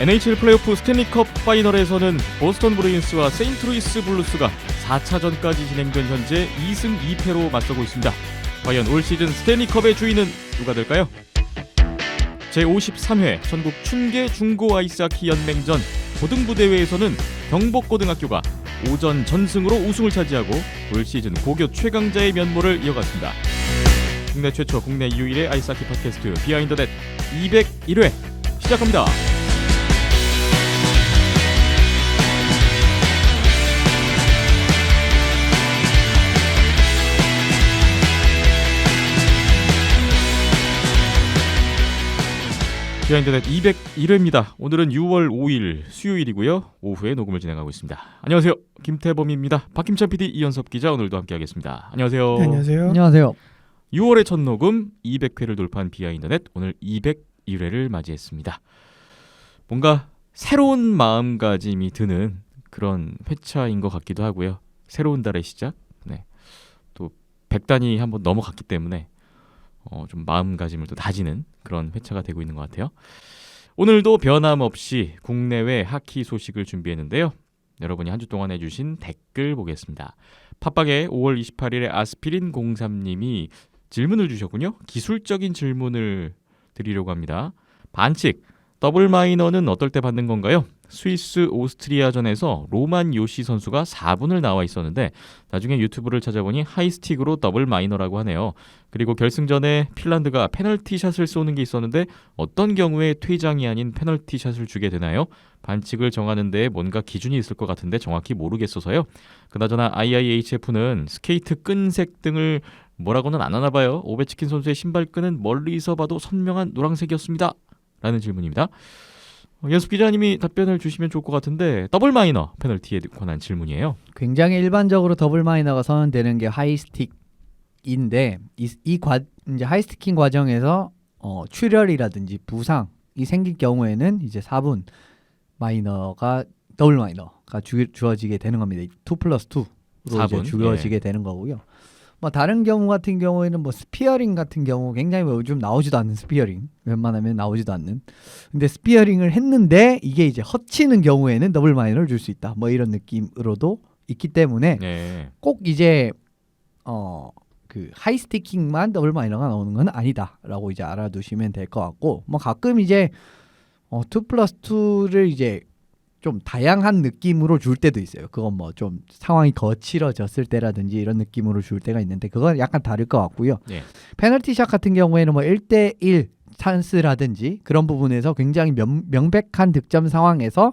NHL 플레이오프 스탠리컵 파이널에서는 보스턴 브루인스와 세인트루이스 블루스가 4차전까지 진행된 현재 2승 2패로 맞서고 있습니다. 과연 올 시즌 스탠리컵의 주인은 누가 될까요? 제53회 전국 춘계 중고 아이스하키 연맹전 고등부 대회에서는 경복고등학교가 오전 전승으로 우승을 차지하고 올 시즌 고교 최강자의 면모를 이어갔습니다. 국내 최초 국내 유일의 아이스하키 팟캐스트 비하인드넷 201회 시작합니다. 비하인드넷 201회입니다. 오늘은 6월 5일 수요일이고요. 오후에 녹음을 진행하고 있습니다. 안녕하세요. 김태범입니다. 박김찬 PD, 이현섭 기자 오늘도 함께하겠습니다. 안녕하세요. 네, 안녕하세요. 안녕하세요. 6월의 첫 녹음 200회를 돌파한 비하인드넷 오늘 201회를 맞이했습니다. 뭔가 새로운 마음가짐이 드는 그런 회차인 것 같기도 하고요. 새로운 달의 시작. 네. 또 100단이 한번 넘어갔기 때문에 좀 마음가짐을 또 다지는 그런 회차가 되고 있는 것 같아요. 오늘도 변함없이 국내외 하키 소식을 준비했는데요. 여러분이 한 주 동안 해주신 댓글 보겠습니다. 팟빵에 5월 28일에 아스피린 03님이 질문을 주셨군요. 기술적인 질문을 드리려고 합니다. 반칙, 더블 마이너는 어떨 때 받는 건가요? 스위스 오스트리아전에서 로만 요시 선수가 4분을 나와 있었는데 나중에 유튜브를 찾아보니 하이스틱으로 더블 마이너라고 하네요. 그리고 결승전에 핀란드가 페널티샷을 쏘는 게 있었는데 어떤 경우에 퇴장이 아닌 페널티샷을 주게 되나요? 반칙을 정하는 데 뭔가 기준이 있을 것 같은데 정확히 모르겠어서요. 그나저나 IIHF는 스케이트 끈색 등을 뭐라고는 안 하나 봐요. 오베치킨 선수의 신발끈은 멀리서 봐도 선명한 노란색이었습니다. 라는 질문입니다. 연습 기자님이 답변을 주시면 좋을 것 같은데 더블 마이너 페널티에 관한 질문이에요. 굉장히 일반적으로 더블 마이너가 선언되는 게 하이스틱인데 이제 하이스티킹 과정에서 출혈이라든지 부상이 생길 경우에는 이제 4분 마이너가 더블 마이너가 주어지게 되는 겁니다. 2+2로 4분? 이제 주어지게 되는 거고요. 뭐 다른 경우 같은 경우에는 뭐 스피어링 같은 경우 굉장히 뭐 요즘 나오지도 않는 스피어링, 웬만하면 나오지도 않는. 근데 스피어링을 했는데 이게 이제 헛치는 경우에는 더블 마이너를 줄 수 있다. 뭐 이런 느낌으로도 있기 때문에 네. 꼭 이제 그 하이스티킹만 더블 마이너가 나오는 건 아니다라고 이제 알아두시면 될 것 같고, 뭐 가끔 이제 2+2를 이제 좀 다양한 느낌으로 줄 때도 있어요. 그건 뭐 좀 상황이 거칠어졌을 때라든지 이런 느낌으로 줄 때가 있는데 그건 약간 다를 것 같고요. 네. 페널티샷 같은 경우에는 뭐 1대1 찬스라든지 그런 부분에서 굉장히 명백한 득점 상황에서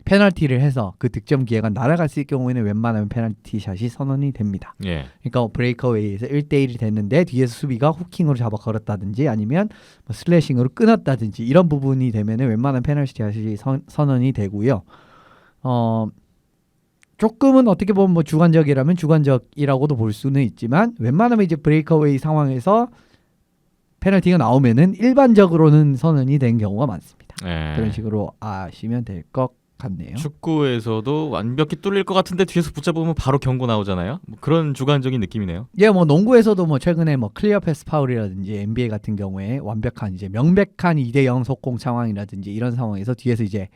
페널티를 해서 그 득점 기회가 날아갈 수 있을 경우에는 웬만하면 페널티샷이 선언이 됩니다. 예. 그러니까 브레이크어웨이에서 1대1이 됐는데 뒤에서 수비가 후킹으로 잡아 걸었다든지 아니면 뭐 슬래싱으로 끊었다든지 이런 부분이 되면은 웬만한 페널티샷이 선언이 되고요. 조금은 어떻게 보면 뭐 주관적이라면 주관적이라고도 볼 수는 있지만 웬만하면 이제 브레이크어웨이 상황에서 페널티가 나오면은 일반적으로는 선언이 된 경우가 많습니다. 예. 그런 식으로 아시면 될 것 같네요. 축구에서도 완벽히 뚫릴 것 같은데 뒤에서 붙잡으면 바로 경고 나오잖아요. 뭐 그런 주관적인 느낌이네요. 예, 뭐 농구에서도 뭐 최근에 뭐 클리어 패스 파울이라든지 NBA 같은 경우에 완벽한 이제 명백한 2대0 속공 상황이라든지 이런 상황에서 뒤에서 이제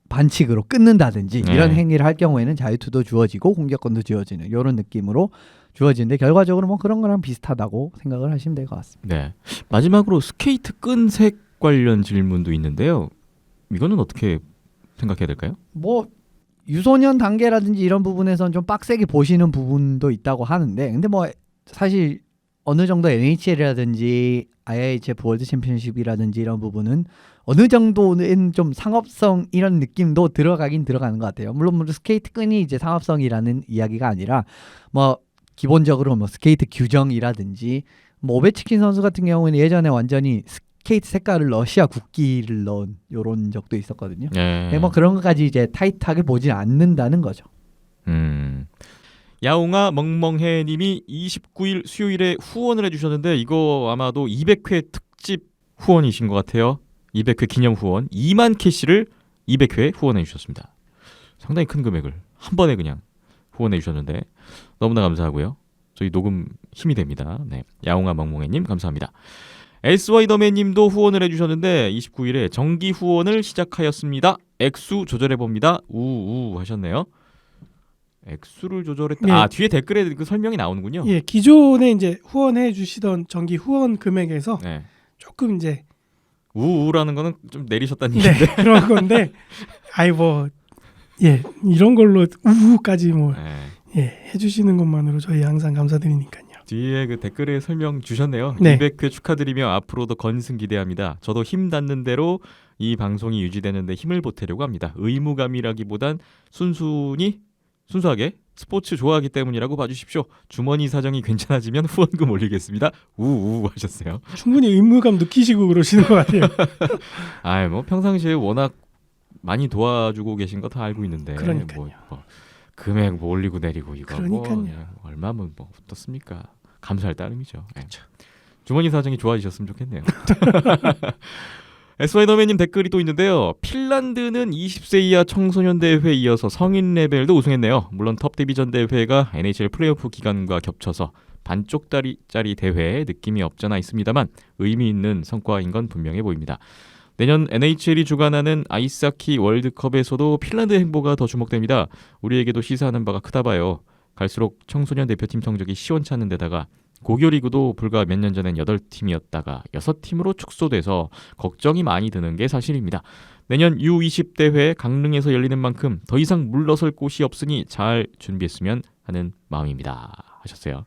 반칙으로 끊는다든지 이런 행위를 할 경우에는 자유투도 주어지고 공격권도 주어지는 이런 느낌으로 주어지는데 결과적으로 뭐 그런 거랑 비슷하다고 생각을 하시면 될 것 같습니다. 네. 마지막으로 스케이트 끈색 관련 질문도 있는데요. 이거는 어떻게 생각해야 될까요? 뭐 유소년 단계라든지 이런 부분에서는 좀 빡세게 보시는 부분도 있다고 하는데 근데 뭐 사실 어느 정도 NHL이라든지 IIHF 월드 챔피언십이라든지 이런 부분은 어느 정도는 좀 상업성 이런 느낌도 들어가긴 들어가는 것 같아요. 물론 스케이트 끈이 이제 상업성이라는 이야기가 아니라 뭐 기본적으로 뭐 스케이트 규정이라든지 뭐 오베치킨 선수 같은 경우는 예전에 완전히 스케이트 색깔을 러시아 국기를 넣은 이런 적도 있었거든요. 예. 뭐 그런 것까지 이제 타이트하게 보지 않는다는 거죠. 야옹아 멍멍해님이 29일 수요일에 후원을 해주셨는데 이거 아마도 200회 특집 후원이신 것 같아요. 200회 기념 후원 2만 캐시를 200회 후원해 주셨습니다. 상당히 큰 금액을 한 번에 그냥 후원해 주셨는데 너무나 감사하고요. 저희 녹음 힘이 됩니다. 네, 야옹아 멍멍해님 감사합니다. SY더맨님도 후원을 해주셨는데 29일에 정기 후원을 시작하였습니다. 액수 조절해봅니다. 우우 하셨네요. 액수를 조절했다. 예. 아 뒤에 댓글에 그 설명이 나오는군요. 예, 기존에 이제 후원해 주시던 정기 후원 금액에서 네. 조금 이제 우우라는 거는 좀 내리셨다는 네, 얘기인데. 그런 건데 아이 뭐 예, 이런 걸로 우우까지 뭐 네. 예, 해 주시는 것만으로 저희 항상 감사드리니까요. 뒤에 그 댓글에 설명 주셨네요. 네. 200회 축하드리며 앞으로도 건승 기대합니다. 저도 힘 닿는 대로 이 방송이 유지되는 데 힘을 보태려고 합니다. 의무감이라기보단 순수하게 스포츠 좋아하기 때문이라고 봐주십시오. 주머니 사정이 괜찮아지면 후원금 올리겠습니다. 우우 하셨어요. 충분히 의무감 느끼시고 그러시는 것 같아요. 아, 뭐 평상시에 워낙 많이 도와주고 계신 거 다 알고 있는데 그러니까요. 뭐 금액 뭐 올리고 내리고 이거 뭐 그러니까요. 얼마면 뭐 어떻습니까? 감사할 따름이죠. 네. 주머니 사정이 좋아지셨으면 좋겠네요. SY더맨님 댓글이 또 있는데요. 핀란드는 20세 이하 청소년 대회에 이어서 성인 레벨도 우승했네요. 물론 톱 디비전 대회가 NHL 플레이오프 기간과 겹쳐서 반쪽짜리 대회에 느낌이 없잖아 있습니다만 의미 있는 성과인 건 분명해 보입니다. 내년 NHL이 주관하는 아이스하키 월드컵에서도 핀란드 행보가 더 주목됩니다. 우리에게도 시사하는 바가 크다 봐요. 갈수록 청소년 대표팀 성적이 시원찮은 데다가 고교리그도 불과 몇 년 전엔 8팀이었다가 6팀으로 축소돼서 걱정이 많이 드는 게 사실입니다. 내년 U20 대회 강릉에서 열리는 만큼 더 이상 물러설 곳이 없으니 잘 준비했으면 하는 마음입니다. 하셨어요.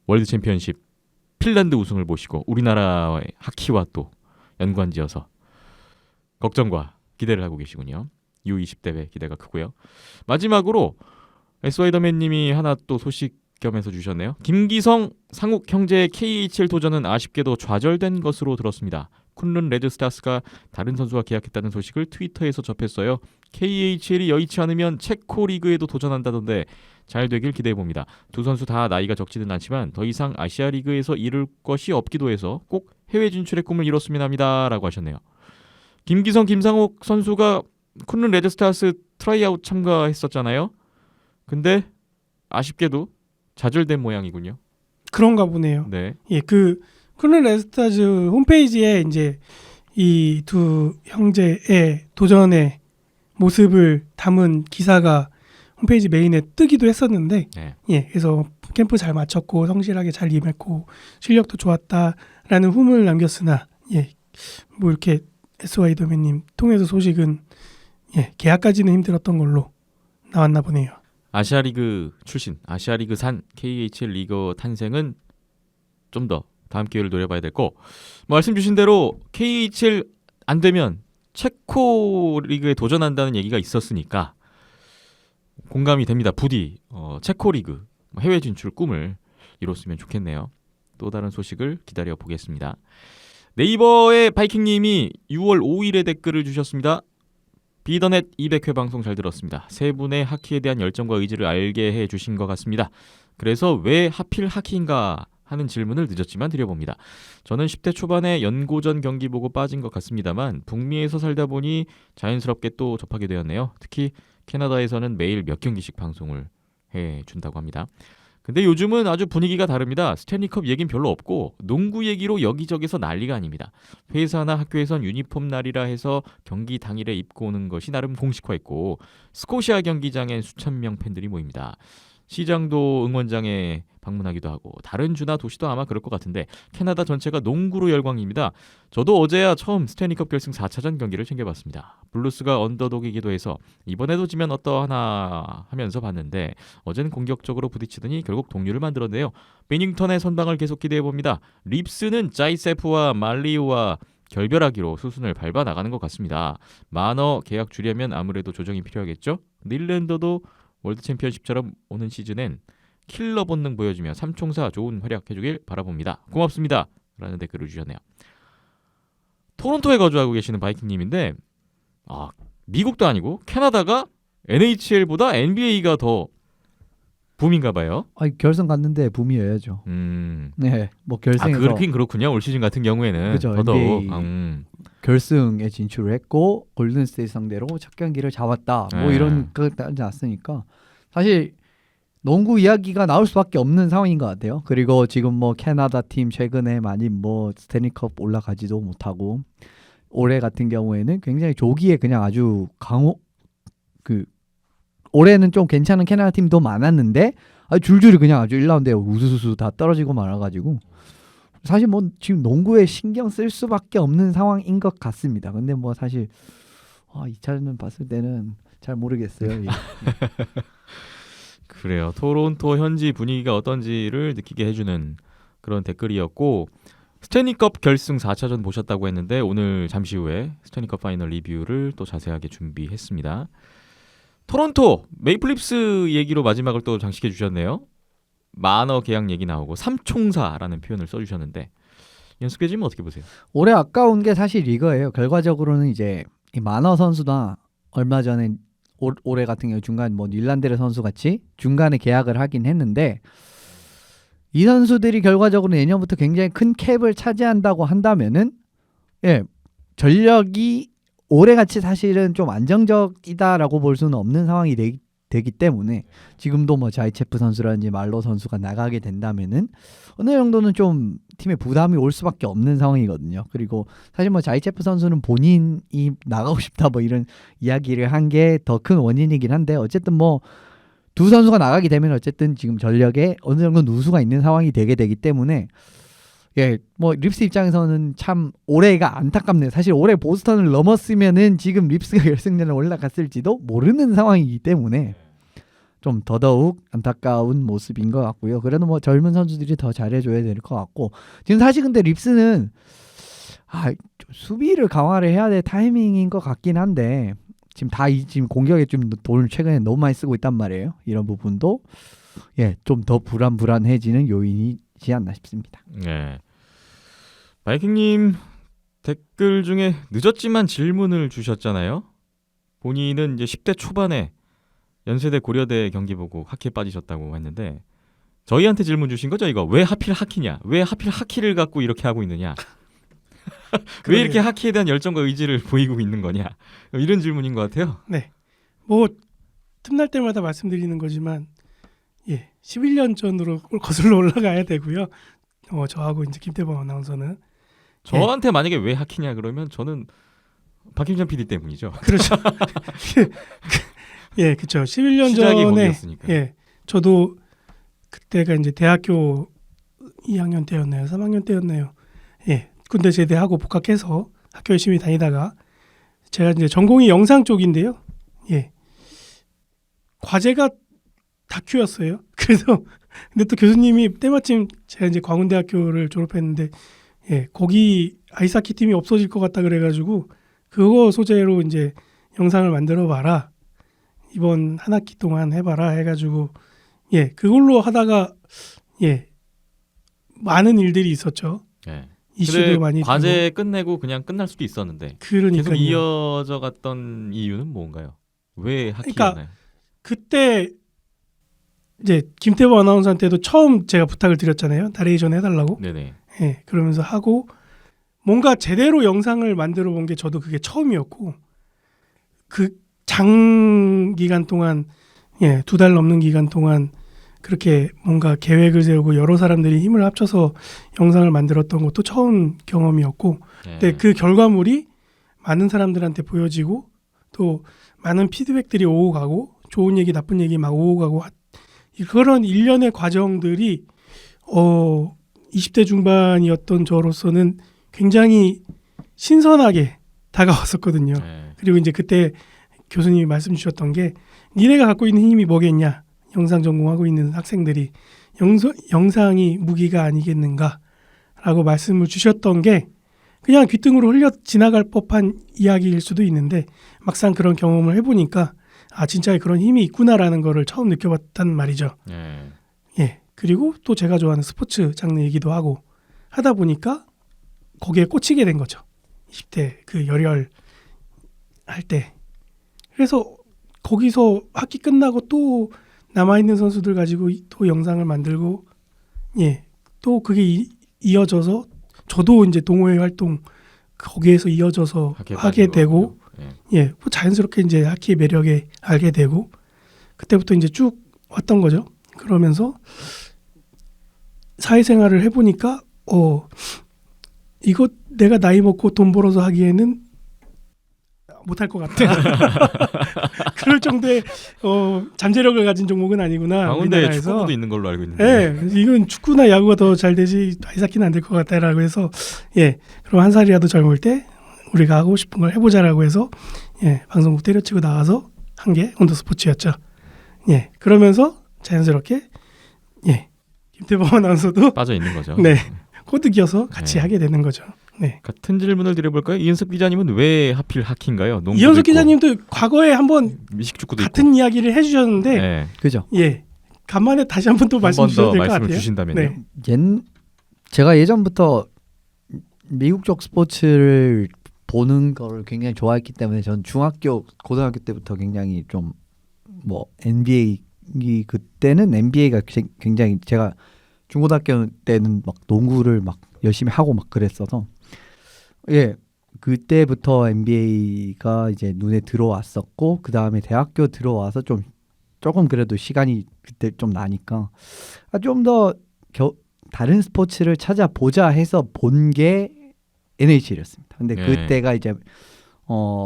월드 챔피언십 핀란드 우승을 모시고 우리나라의 하키와 또 연관지어서 걱정과 기대를 하고 계시군요. U20 대회 기대가 크고요. 마지막으로 SY더맨님이 하나 또 소식 겸해서 주셨네요. 김기성 상욱 형제의 KHL 도전은 아쉽게도 좌절된 것으로 들었습니다. 쿤른 레드스타스가 다른 선수와 계약했다는 소식을 트위터에서 접했어요. KHL이 여의치 않으면 체코 리그에도 도전한다던데 잘 되길 기대해봅니다. 두 선수 다 나이가 적지는 않지만 더 이상 아시아 리그에서 이룰 것이 없기도 해서 꼭 해외 진출의 꿈을 이뤘으면 합니다. 라고 하셨네요. 김기성, 김상욱 선수가 쿤른 레드스타스 트라이아웃 참가했었잖아요. 근데 아쉽게도 좌절된 모양이군요. 그런가 보네요. 네. 예, 그 쿤른 레드스타즈 홈페이지에 이제 이 두 형제의 도전의 모습을 담은 기사가 홈페이지 메인에 뜨기도 했었는데, 네. 예, 그래서 캠프 잘 마쳤고 성실하게 잘 임했고 실력도 좋았다라는 후문을 남겼으나, 예, 뭐 이렇게 SY더맨님 통해서 소식은 예, 계약까지는 힘들었던 걸로 나왔나 보네요. 아시아리그 출신, 아시아리그 산 KHL 리거 탄생은 좀 더 다음 기회를 노려봐야 될 거. 말씀 주신 대로 KHL 안 되면 체코 리그에 도전한다는 얘기가 있었으니까 공감이 됩니다. 부디 체코 리그 해외 진출 꿈을 이뤘으면 좋겠네요. 또 다른 소식을 기다려 보겠습니다. 네이버의 바이킹님이 6월 5일에 댓글을 주셨습니다. 비더넷 200회 방송 잘 들었습니다. 세 분의 하키에 대한 열정과 의지를 알게 해주신 것 같습니다. 그래서 왜 하필 하키인가 하는 질문을 늦었지만 드려봅니다. 저는 10대 초반에 연고전 경기 보고 빠진 것 같습니다만 북미에서 살다 보니 자연스럽게 또 접하게 되었네요. 특히 캐나다에서는 매일 몇 경기씩 방송을 해준다고 합니다. 근데 요즘은 아주 분위기가 다릅니다. 스탠리컵 얘긴 별로 없고 농구 얘기로 여기저기서 난리가 아닙니다. 회사나 학교에선 유니폼 날이라 해서 경기 당일에 입고 오는 것이 나름 공식화했고 스코시아 경기장엔 수천 명 팬들이 모입니다. 시장도 응원장에 방문하기도 하고 다른 주나 도시도 아마 그럴 것 같은데 캐나다 전체가 농구로 열광입니다. 저도 어제야 처음 스탠리컵 결승 4차전 경기를 챙겨봤습니다. 블루스가 언더독이기도 해서 이번에도 지면 어떠하나 하면서 봤는데 어제는 공격적으로 부딪히더니 결국 동률을 만들었네요. 베닝턴의 선방을 계속 기대해봅니다. 립스는 자이세프와 말리우와 결별하기로 수순을 밟아 나가는 것 같습니다. 마너 계약 주려면 아무래도 조정이 필요하겠죠? 닐랜더도 월드 챔피언십처럼 오는 시즌엔 킬러 본능 보여주며 삼총사 좋은 활약 해주길 바라봅니다. 고맙습니다. 라는 댓글을 주셨네요. 토론토에 거주하고 계시는 바이킹님인데 미국도 아니고 캐나다가 NHL보다 NBA가 더 붐인가 봐요. 결승 갔는데 붐이어야죠. 네, 뭐 결승에서 그렇긴 그렇군요. 올 시즌 같은 경우에는 그죠, 더더욱 결승에 진출을 했고 골든스테이트 상대로 첫 경기를 잡았다. 뭐 네. 이런 거 따지 않았으니까 사실 농구 이야기가 나올 수밖에 없는 상황인 것 같아요. 그리고 지금 뭐 캐나다 팀 최근에 많이 뭐 스탠리컵 올라가지도 못하고 올해 같은 경우에는 굉장히 조기에 그냥 아주 올해는 좀 괜찮은 캐나다 팀도 많았는데 줄줄이 그냥 아주 1라운드에 우수수수 다 떨어지고 말아가지고 사실 뭐 지금 농구에 신경 쓸 수밖에 없는 상황인 것 같습니다. 근데 뭐 사실 2차전을 봤을 때는 잘 모르겠어요. 예. 그래요. 토론토 현지 분위기가 어떤지를 느끼게 해주는 그런 댓글이었고 스탠리컵 결승 4차전 보셨다고 했는데 오늘 잠시 후에 스탠리컵 파이널 리뷰를 또 자세하게 준비했습니다. 토론토 메이플립스 얘기로 마지막을 또 장식해 주셨네요. 만어 계약 얘기 나오고 삼총사라는 표현을 써주셨는데 연습계지면 어떻게 보세요? 올해 아까운 게 사실 이거예요. 결과적으로는 이제 이 마너 선수나 얼마 전에 올해 같은 경우 중간 뭐 닐란데르 선수 같이 중간에 계약을 하긴 했는데 이 선수들이 결과적으로 내년부터 굉장히 큰 캡을 차지한다고 한다면은 전력이 올해같이 사실은 좀 안정적이다라고 볼 수는 없는 상황이 되기 때문에 지금도 뭐 자이체프 선수라든지 말로 선수가 나가게 된다면은 어느 정도는 좀 팀에 부담이 올 수밖에 없는 상황이거든요. 그리고 사실 뭐 자이체프 선수는 본인이 나가고 싶다 뭐 이런 이야기를 한 게 더 큰 원인이긴 한데 어쨌든 뭐 두 선수가 나가게 되면 어쨌든 지금 전력에 어느 정도 누수가 있는 상황이 되게 되기 때문에 뭐 립스 입장에서는 참 올해가 안타깝네요. 사실 올해 보스턴을 넘었으면은 지금 립스가 결승전에 올라갔을지도 모르는 상황이기 때문에 좀 더더욱 안타까운 모습인 것 같고요. 그래도 뭐 젊은 선수들이 더 잘해줘야 될 것 같고 지금 사실 근데 립스는 수비를 강화를 해야 될 타이밍인 것 같긴 한데 지금 공격에 좀 돈을 최근에 너무 많이 쓰고 있단 말이에요. 이런 부분도 좀 더 불안해지는 요인이지 않나 싶습니다. 네. 바이킹님 댓글 중에 늦었지만 질문을 주셨잖아요. 본인은 이제 10대 초반에 연세대 고려대 경기 보고 하키에 빠지셨다고 했는데 저희한테 질문 주신 거죠? 이거 왜 하필 하키냐? 왜 하필 하키를 갖고 이렇게 하고 있느냐? 왜 이렇게 하키에 대한 열정과 의지를 보이고 있는 거냐? 이런 질문인 것 같아요. 네. 뭐 틈날 때마다 말씀드리는 거지만 11년 전으로 거슬러 올라가야 되고요. 저하고 이제 김태범 아나운서는 저한테 만약에 왜 하키냐 그러면 저는 박김찬 PD 때문이죠. 그렇죠. 그렇죠. 11년 시작이 전에 거기였으니까. 저도 그때가 이제 대학교 2학년 때였나요? 3학년 때였나요? 군대 제대하고 복학해서 학교 열심히 다니다가 제가 이제 전공이 영상 쪽인데요. 과제가 다큐였어요. 그래서 근데 또 교수님이 때마침 제가 이제 광운대학교를 졸업했는데 거기 아이스하키 팀이 없어질 것 같다 그래가지고 그거 소재로 이제 영상을 만들어 봐라. 이번 한 학기 동안 해봐라 해가지고 그걸로 하다가 많은 일들이 있었죠. 이슈도 많이 과제 되고. 끝내고 그냥 끝날 수도 있었는데 그러니까요. 계속 이어져 갔던 이유는 뭔가요? 왜 하키였나요? 그때 이제 김태범 아나운서한테도 처음 제가 부탁을 드렸잖아요. 나레이션 해달라고. 네네. 그러면서 하고 뭔가 제대로 영상을 만들어 본 게 저도 그게 처음이었고 그 장기간 동안 2달 넘는 기간 동안 그렇게 뭔가 계획을 세우고 여러 사람들이 힘을 합쳐서 영상을 만들었던 것도 처음 경험이었고 근데 그 결과물이 많은 사람들한테 보여지고 또 많은 피드백들이 오고 가고 좋은 얘기 나쁜 얘기 막 오고 가고 그런 일련의 과정들이 20대 중반이었던 저로서는 굉장히 신선하게 다가왔었거든요. 그리고 이제 그때 교수님이 말씀 주셨던 게 니네가 갖고 있는 힘이 뭐겠냐. 영상 전공하고 있는 학생들이 영상이 무기가 아니겠는가라고 말씀을 주셨던 게 그냥 귓등으로 흘려 지나갈 법한 이야기일 수도 있는데 막상 그런 경험을 해보니까 진짜 그런 힘이 있구나라는 거를 처음 느껴봤단 말이죠. 그리고 또 제가 좋아하는 스포츠 장르 얘기도 하고 하다 보니까 거기에 꽂히게 된 거죠. 20대 그 열혈 할 때. 그래서 거기서 학기 끝나고 또 남아있는 선수들 가지고 또 영상을 만들고 또 그게 이어져서 저도 이제 동호회 활동 거기에서 이어져서 하게 되고 뭐 자연스럽게 이제 하키의 매력에 알게 되고 그때부터 이제 쭉 왔던 거죠. 그러면서 사회생활을 해보니까 이거 내가 나이 먹고 돈 벌어서 하기에는 못할 것 같다. 그럴 정도의 잠재력을 가진 종목은 아니구나. 강원대에 우리나라에서. 축구부도 있는 걸로 알고 있는데. 네, 이건 축구나 야구가 더 잘 되지 아이스하키는 안 될 것 같다라고 해서 그럼 한 살이라도 젊을 때 우리가 하고 싶은 걸 해보자라고 해서 방송국 때려치고 나와서 한 게 온더스포츠였죠. 그러면서 자연스럽게 김태범 아나운서도 빠져 있는 거죠. 네 코드 기어서 같이 네. 하게 되는 거죠. 네. 같은 질문을 드려볼까요? 이은석 기자님은 왜 하필 하키인가요? 농구도 이현석 있고 기자님도 과거에 한번 미식축구도 같은 있고. 이야기를 해주셨는데 네. 그죠? 간만에 다시 한 번 또 한 말씀 번 주셔도 더 될 것 말씀을 같아요. 주신다면요. 네. 제가 예전부터 미국 쪽 스포츠를 보는 걸 굉장히 좋아했기 때문에 전 중학교, 고등학교 때부터 굉장히 좀 뭐 NBA 그때는 NBA가 굉장히 제가 중고등학교 때는 막 농구를 막 열심히 하고 막 그랬어서 그때부터 NBA가 이제 눈에 들어왔었고 그 다음에 대학교 들어와서 조금 그래도 시간이 그때 좀 나니까 좀 더 다른 스포츠를 찾아보자 해서 본 게 NHL이었습니다. 근데 네. 그때가 이제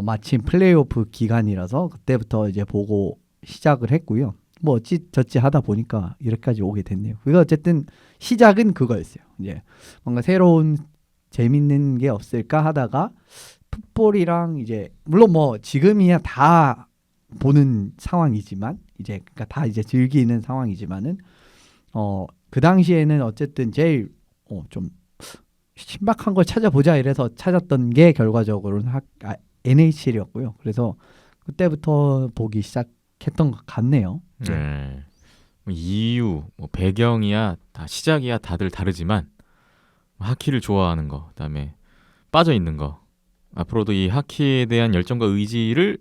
마침 플레이오프 기간이라서 그때부터 이제 보고 시작을 했고요. 뭐 어찌저찌 하다 보니까 이렇게까지 오게 됐네요. 그러니까 어쨌든 시작은 그거였어요. 이제 뭔가 새로운 재밌는 게 없을까 하다가 풋볼이랑 이제 물론 뭐 지금이야 다 보는 상황이지만 이제 그러니까 다 이제 즐기는 상황이지만은 그 당시에는 어쨌든 제일 좀 신박한 걸 찾아보자 이래서 찾았던 게 결과적으로는 NHL이었고요. 그래서 그때부터 보기 시작했던 것 같네요. 네. 뭐 이유, 뭐 배경이야 다 시작이야 다들 다르지만 하키를 좋아하는 거, 그다음에 빠져 있는 거, 앞으로도 이 하키에 대한 열정과 의지를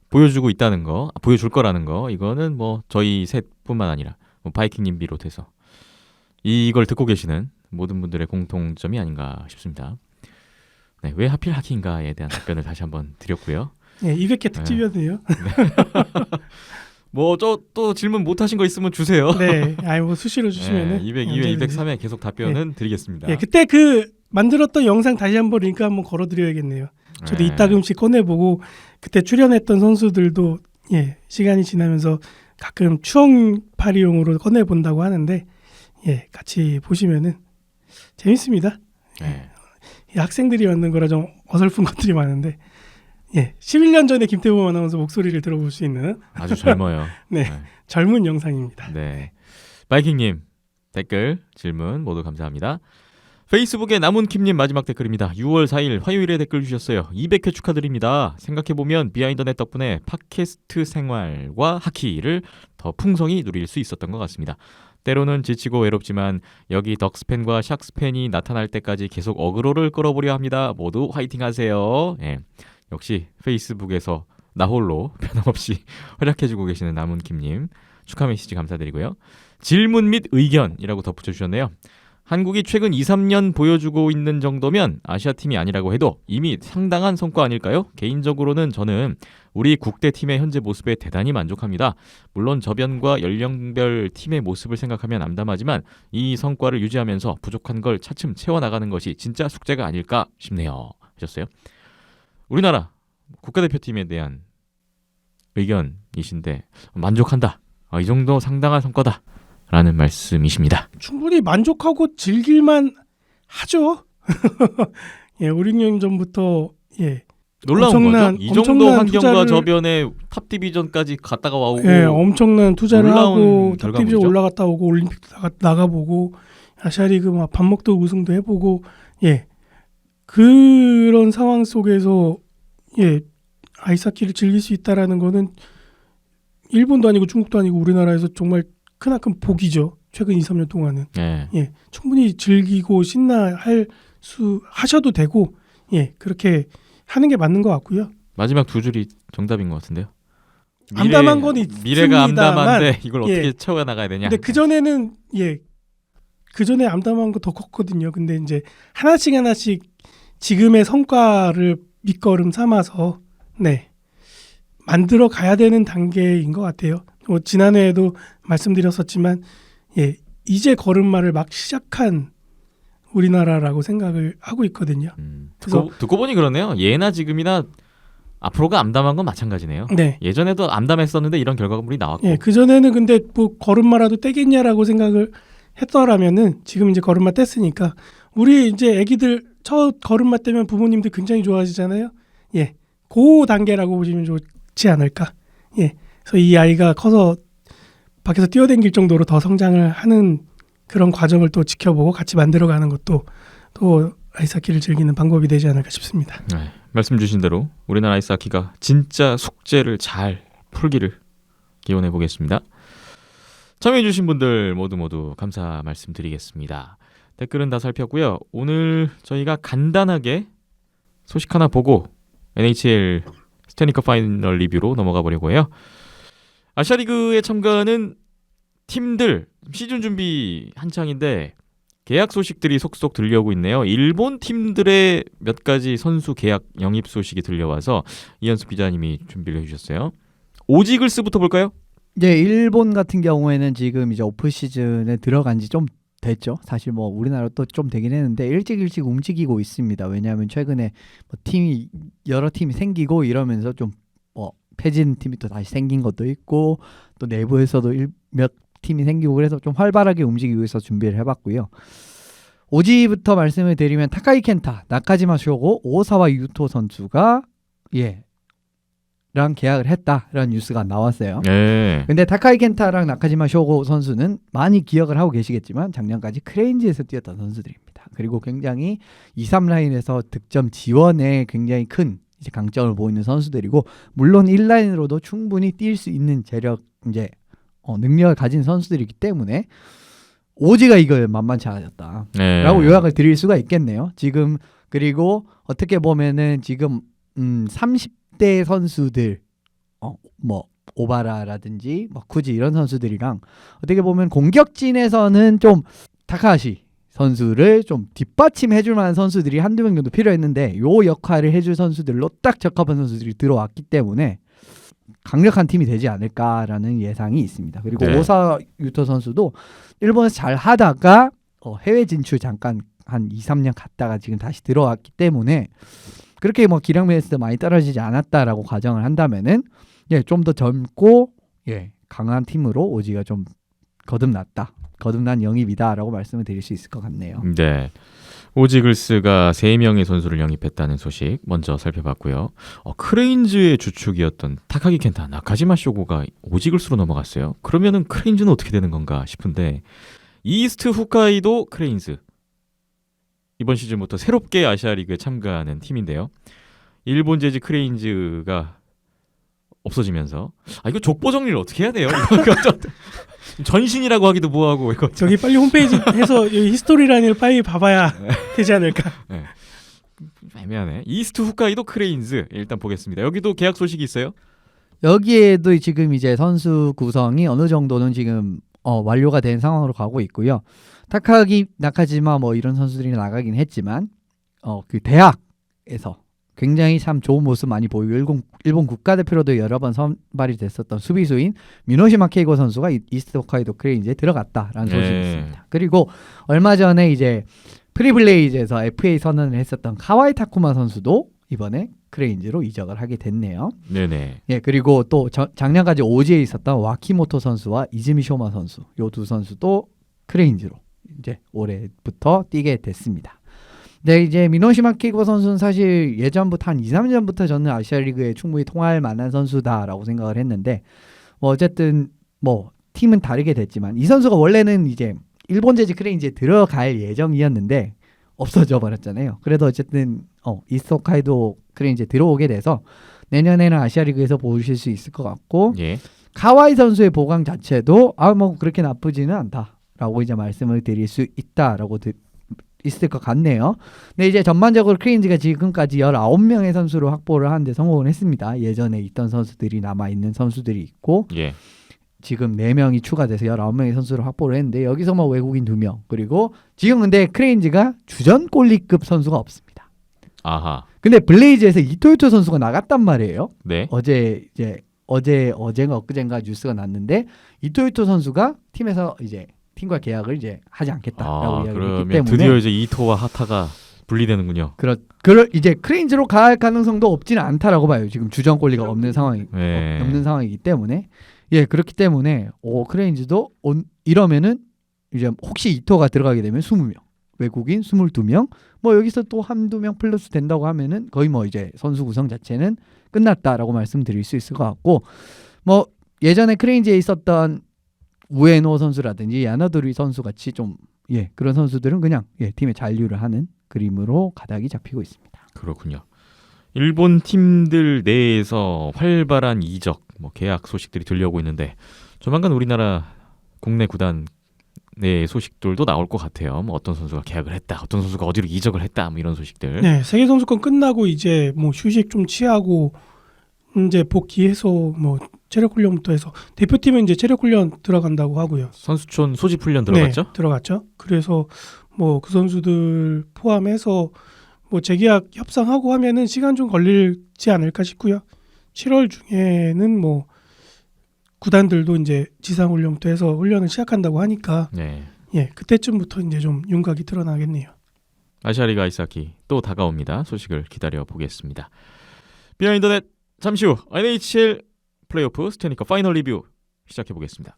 보여주고 있다는 거, 보여줄 거라는 거, 이거는 뭐 저희 셋뿐만 아니라 뭐 바이킹님 비롯해서 이걸 듣고 계시는 모든 분들의 공통점이 아닌가 싶습니다. 네, 왜 하필 하키인가에 대한 답변을 다시 한번 드렸고요. 200회 특집이었네요. 뭐 또 질문 못 하신 거 있으면 주세요. 네, 뭐 수시로 주시면은 200, 200, 203회 계속 답변은 드리겠습니다. 그때 만들었던 영상 다시 한번 링크 한번 걸어드려야겠네요. 저도 이따금씩 꺼내보고 그때 출연했던 선수들도 시간이 지나면서 가끔 추억팔이용으로 꺼내본다고 하는데 같이 보시면은 재밌습니다. 네. 학생들이 만든 거라 좀 어설픈 것들이 많은데 11년 전에 김태범 아나운서 목소리를 들어볼 수 있는 아주 젊어요. 네. 젊은 영상입니다. 네. 바이킹님 댓글 질문 모두 감사합니다. 페이스북에 남은킴님 마지막 댓글입니다. 6월 4일 화요일에 댓글 주셨어요. 200회 축하드립니다. 생각해보면 비하인더넷 덕분에 팟캐스트 생활과 하키를 더 풍성히 누릴 수 있었던 것 같습니다. 때로는 지치고 외롭지만 여기 덕스팬과 샥스팬이 나타날 때까지 계속 어그로를 끌어보려 합니다. 모두 화이팅 하세요. 역시 페이스북에서 나홀로 변함없이 활약해주고 계시는 남은킴님 축하 메시지 감사드리고요. 질문 및 의견이라고 덧붙여주셨네요. 한국이 최근 2, 3년 보여주고 있는 정도면 아시아팀이 아니라고 해도 이미 상당한 성과 아닐까요? 개인적으로는 저는 우리 국대팀의 현재 모습에 대단히 만족합니다. 물론 저변과 연령별 팀의 모습을 생각하면 암담하지만 이 성과를 유지하면서 부족한 걸 차츰 채워나가는 것이 진짜 숙제가 아닐까 싶네요. 하셨어요. 우리나라 국가대표팀에 대한 의견이신데 만족한다. 이 정도 상당한 성과다. 라는 말씀이십니다. 충분히 만족하고 즐길만 하죠. 5, 6년 전부터 놀라운 거죠. 이 정도 엄청난 환경과 저변에 탑 디비전까지 갔다가 와오고 엄청난 투자를 하고 탑 결과물이죠. 디비전 올라갔다 오고 올림픽도 나가보고 아시아리그 막 밥 먹도 우승도 해보고 그런 상황 속에서 아이스하키를 즐길 수 있다라는 거는 일본도 아니고 중국도 아니고 우리나라에서 정말 크나큰 복이죠. 최근 2, 3년 동안은 충분히 즐기고 하셔도 되고 그렇게 하는 게 맞는 것 같고요. 마지막 두 줄이 정답인 것 같은데요. 암담한 건 있습니다만 미래가 암담한데 이걸 어떻게 채워나가야 되냐. 근데 그 전에는 그 전에 암담한 거 더 컸거든요. 근데 이제 하나씩 지금의 성과를 밑거름 삼아서 만들어 가야 되는 단계인 것 같아요. 지난해에도 말씀드렸었지만 이제 걸음마를 막 시작한 우리나라라고 생각을 하고 있거든요. 듣고 보니 그러네요. 예나 지금이나 앞으로가 암담한 건 마찬가지네요. 네. 예전에도 암담했었는데 이런 결과물이 나왔고. 그 전에는 근데 뭐 걸음마라도 떼겠냐라고 생각을 했더라면은 지금 이제 걸음마 뗐으니까 우리 이제 아기들 첫 걸음마 떼면 부모님들 굉장히 좋아하시잖아요. 그 단계라고 보시면 좋지 않을까. 그래서 이 아이가 커서 밖에서 뛰어다닐 정도로 더 성장을 하는 그런 과정을 또 지켜보고 같이 만들어가는 것도 또 아이스하키를 즐기는 방법이 되지 않을까 싶습니다. 네, 말씀 주신 대로 우리나라 아이스하키가 진짜 숙제를 잘 풀기를 기원해 보겠습니다. 참여해주신 분들 모두 감사 말씀드리겠습니다. 댓글은 다 살폈고요. 오늘 저희가 간단하게 소식 하나 보고 NHL 스탠리컵 파이널 리뷰로 넘어가 보려고 해요. 아시아리그에 참가하는 팀들 시즌 준비 한창인데 계약 소식들이 속속 들려오고 있네요. 일본 팀들의 몇 가지 선수 계약 영입 소식이 들려와서 이현수 기자님이 준비를 해주셨어요. 오지글스부터 볼까요? 일본 같은 경우에는 지금 이제 오프 시즌에 들어간 지 좀 됐죠. 사실 뭐 우리나라도 좀 되긴 했는데 일찍 움직이고 있습니다. 왜냐하면 최근에 뭐 여러 팀이 생기고 이러면서 좀 패진 팀이 또 다시 생긴 것도 있고 또 내부에서도 몇 팀이 생기고 그래서 좀 활발하게 움직이고 있어서 준비를 해봤고요. 오지부터 말씀을 드리면 타카이 켄타, 나카지마 쇼고, 오사와 유토 선수가 랑 계약을 했다라는 뉴스가 나왔어요. 네. 근데 타카이 켄타랑 나카지마 쇼고 선수는 많이 기억을 하고 계시겠지만 작년까지 크레인즈에서 뛰었던 선수들입니다. 그리고 굉장히 2, 3라인에서 득점 지원에 굉장히 큰 이제 강점을 보이는 선수들이고 물론 1라인으로도 충분히 뛸 수 있는 재력 능력을 가진 선수들이기 때문에 오지가 이걸 만만치 않았다라고 요약을 드릴 수가 있겠네요. 지금 그리고 어떻게 보면은 지금 30대 선수들 뭐 오바라라든지 뭐 쿠지 이런 선수들이랑 어떻게 보면 공격진에서는 좀 타카하시 선수를 좀 뒷받침해줄 만한 선수들이 한두 명 정도 필요했는데 요 역할을 해줄 선수들로 딱 적합한 선수들이 들어왔기 때문에 강력한 팀이 되지 않을까라는 예상이 있습니다. 그리고 오사 유토 선수도 일본에서 잘 하다가 해외 진출 잠깐 한 2, 3년 갔다가 지금 다시 들어왔기 때문에 그렇게 뭐 기량 메리트도 많이 떨어지지 않았다라고 가정을 한다면은 좀 더 젊고 강한 팀으로 오지가 좀 거듭난 영입이다라고 말씀을 드릴 수 있을 것 같네요. 네. 오지글스가 3명의 선수를 영입했다는 소식 먼저 살펴봤고요. 크레인즈의 주축이었던 타카기 켄타, 나카지마 쇼고가 오지글스로 넘어갔어요. 그러면은 크레인즈는 어떻게 되는 건가 싶은데 이스트 홋카이도 크레인즈 이번 시즌부터 새롭게 아시아리그에 참가하는 팀인데요. 일본 재즈 크레인즈가 없어지면서 이거 족보 정리를 어떻게 해야 돼요? 전신이라고 하기도 뭐하고 이거 저기 빨리 홈페이지에서 히스토리 라인을 빨리 봐봐야 되지 않을까. 네. 애매하네. 이스트 홋카이도 크레인즈 일단 보겠습니다. 여기도 계약 소식이 있어요? 여기에도 지금 이제 선수 구성이 어느 정도는 지금 완료가 된 상황으로 가고 있고요. 타카기, 나카지마 뭐 이런 선수들이 나가긴 했지만 그 대학에서 굉장히 참 좋은 모습 많이 보이고 일본 국가대표로도 여러 번 선발이 됐었던 수비수인 미노시마 케이고 선수가 이스트 홋카이도 크레인즈에 들어갔다라는 소식이 있습니다. 그리고 얼마 전에 이제 프리블레이즈에서 FA 선언을 했었던 카와이 타쿠마 선수도 이번에 크레인즈로 이적을 하게 됐네요. 네네. 그리고 또 작년까지 오지에 있었던 와키모토 선수와 이즈미 쇼마 선수 요 두 선수도 크레인즈로 이제 올해부터 뛰게 됐습니다. 네, 이제 미노시마 케이고 선수는 사실 예전부터 한 2, 3년 전부터 저는 아시아리그에 충분히 통할 만한 선수다라고 생각을 했는데 어쨌든 뭐 팀은 다르게 됐지만 이 선수가 원래는 이제 일본 재즈 크레인즈에 들어갈 예정이었는데 없어져 버렸잖아요. 그래도 어쨌든 이스트 홋카이도 크레인즈에 들어오게 돼서 내년에는 아시아리그에서 보실 수 있을 것 같고 카와이 선수의 보강 자체도 뭐 그렇게 나쁘지는 않다라고 이제 말씀을 드릴 수 있다라고 있을 것 같네요. 근데 이제 전반적으로 크레인즈가 지금까지 19명의 선수를 확보를 하는데 성공을 했습니다. 예전에 있던 선수들이 남아있는 선수들이 있고 지금 4명이 추가돼서 19명의 선수를 확보를 했는데 여기서 뭐 외국인 2명 그리고 지금 근데 크레인즈가 주전 골리급 선수가 없습니다. 아하. 근데 블레이즈에서 이토요토 선수가 나갔단 말이에요. 네. 어제가 엊그젠가 뉴스가 났는데 이토요토 선수가 팀에서 이제 팀과 계약을 이제 하지 않겠다라고 이야기를 했기 그러면 때문에 드디어 이제 이토와 하타가 분리되는군요. 그럴 이제 크레인즈로 갈 가능성도 없지는 않다라고 봐요. 지금 주전 권리가 없는 상황이 네. 없는 상황이기 때문에 그렇기 때문에 크레인즈도 이러면은 이제 혹시 이토가 들어가게 되면 20명, 외국인 22명, 뭐 여기서 또 한두 명 플러스 된다고 하면은 거의 뭐 이제 선수 구성 자체는 끝났다라고 말씀드릴 수 있을 것 같고, 뭐 예전에 크레인즈에 있었던 우에노 선수라든지 야나도리 선수 같이 좀 그런 선수들은 그냥 팀에 잔류를 하는 그림으로 가닥이 잡히고 있습니다. 그렇군요. 일본 팀들 내에서 활발한 이적, 뭐 계약 소식들이 들려오고 있는데 조만간 우리나라 국내 구단 내 소식들도 나올 것 같아요. 뭐 어떤 선수가 계약을 했다, 어떤 선수가 어디로 이적을 했다, 뭐 이런 소식들. 네, 세계 선수권 끝나고 이제 뭐 휴식 좀 취하고 이제 복귀해서 뭐 체력 훈련부터 해서 대표팀은 이제 체력 훈련 들어간다고 하고요. 선수촌 소집 훈련 들어갔죠? 네, 들어갔죠. 그래서 뭐 그 선수들 포함해서 뭐 재계약 협상하고 하면은 시간 좀 걸리지 않을까 싶고요. 7월 중에는 뭐 구단들도 이제 지상 훈련부터 해서 훈련을 시작한다고 하니까 네. 그때쯤부터 이제 좀 윤곽이 드러나겠네요. 아시아리가 아이스하키 또 다가옵니다. 소식을 기다려 보겠습니다. 비하인드넷 잠시 후 NHL 플레이오프 스탠리컵 파이널 리뷰 시작해 보겠습니다.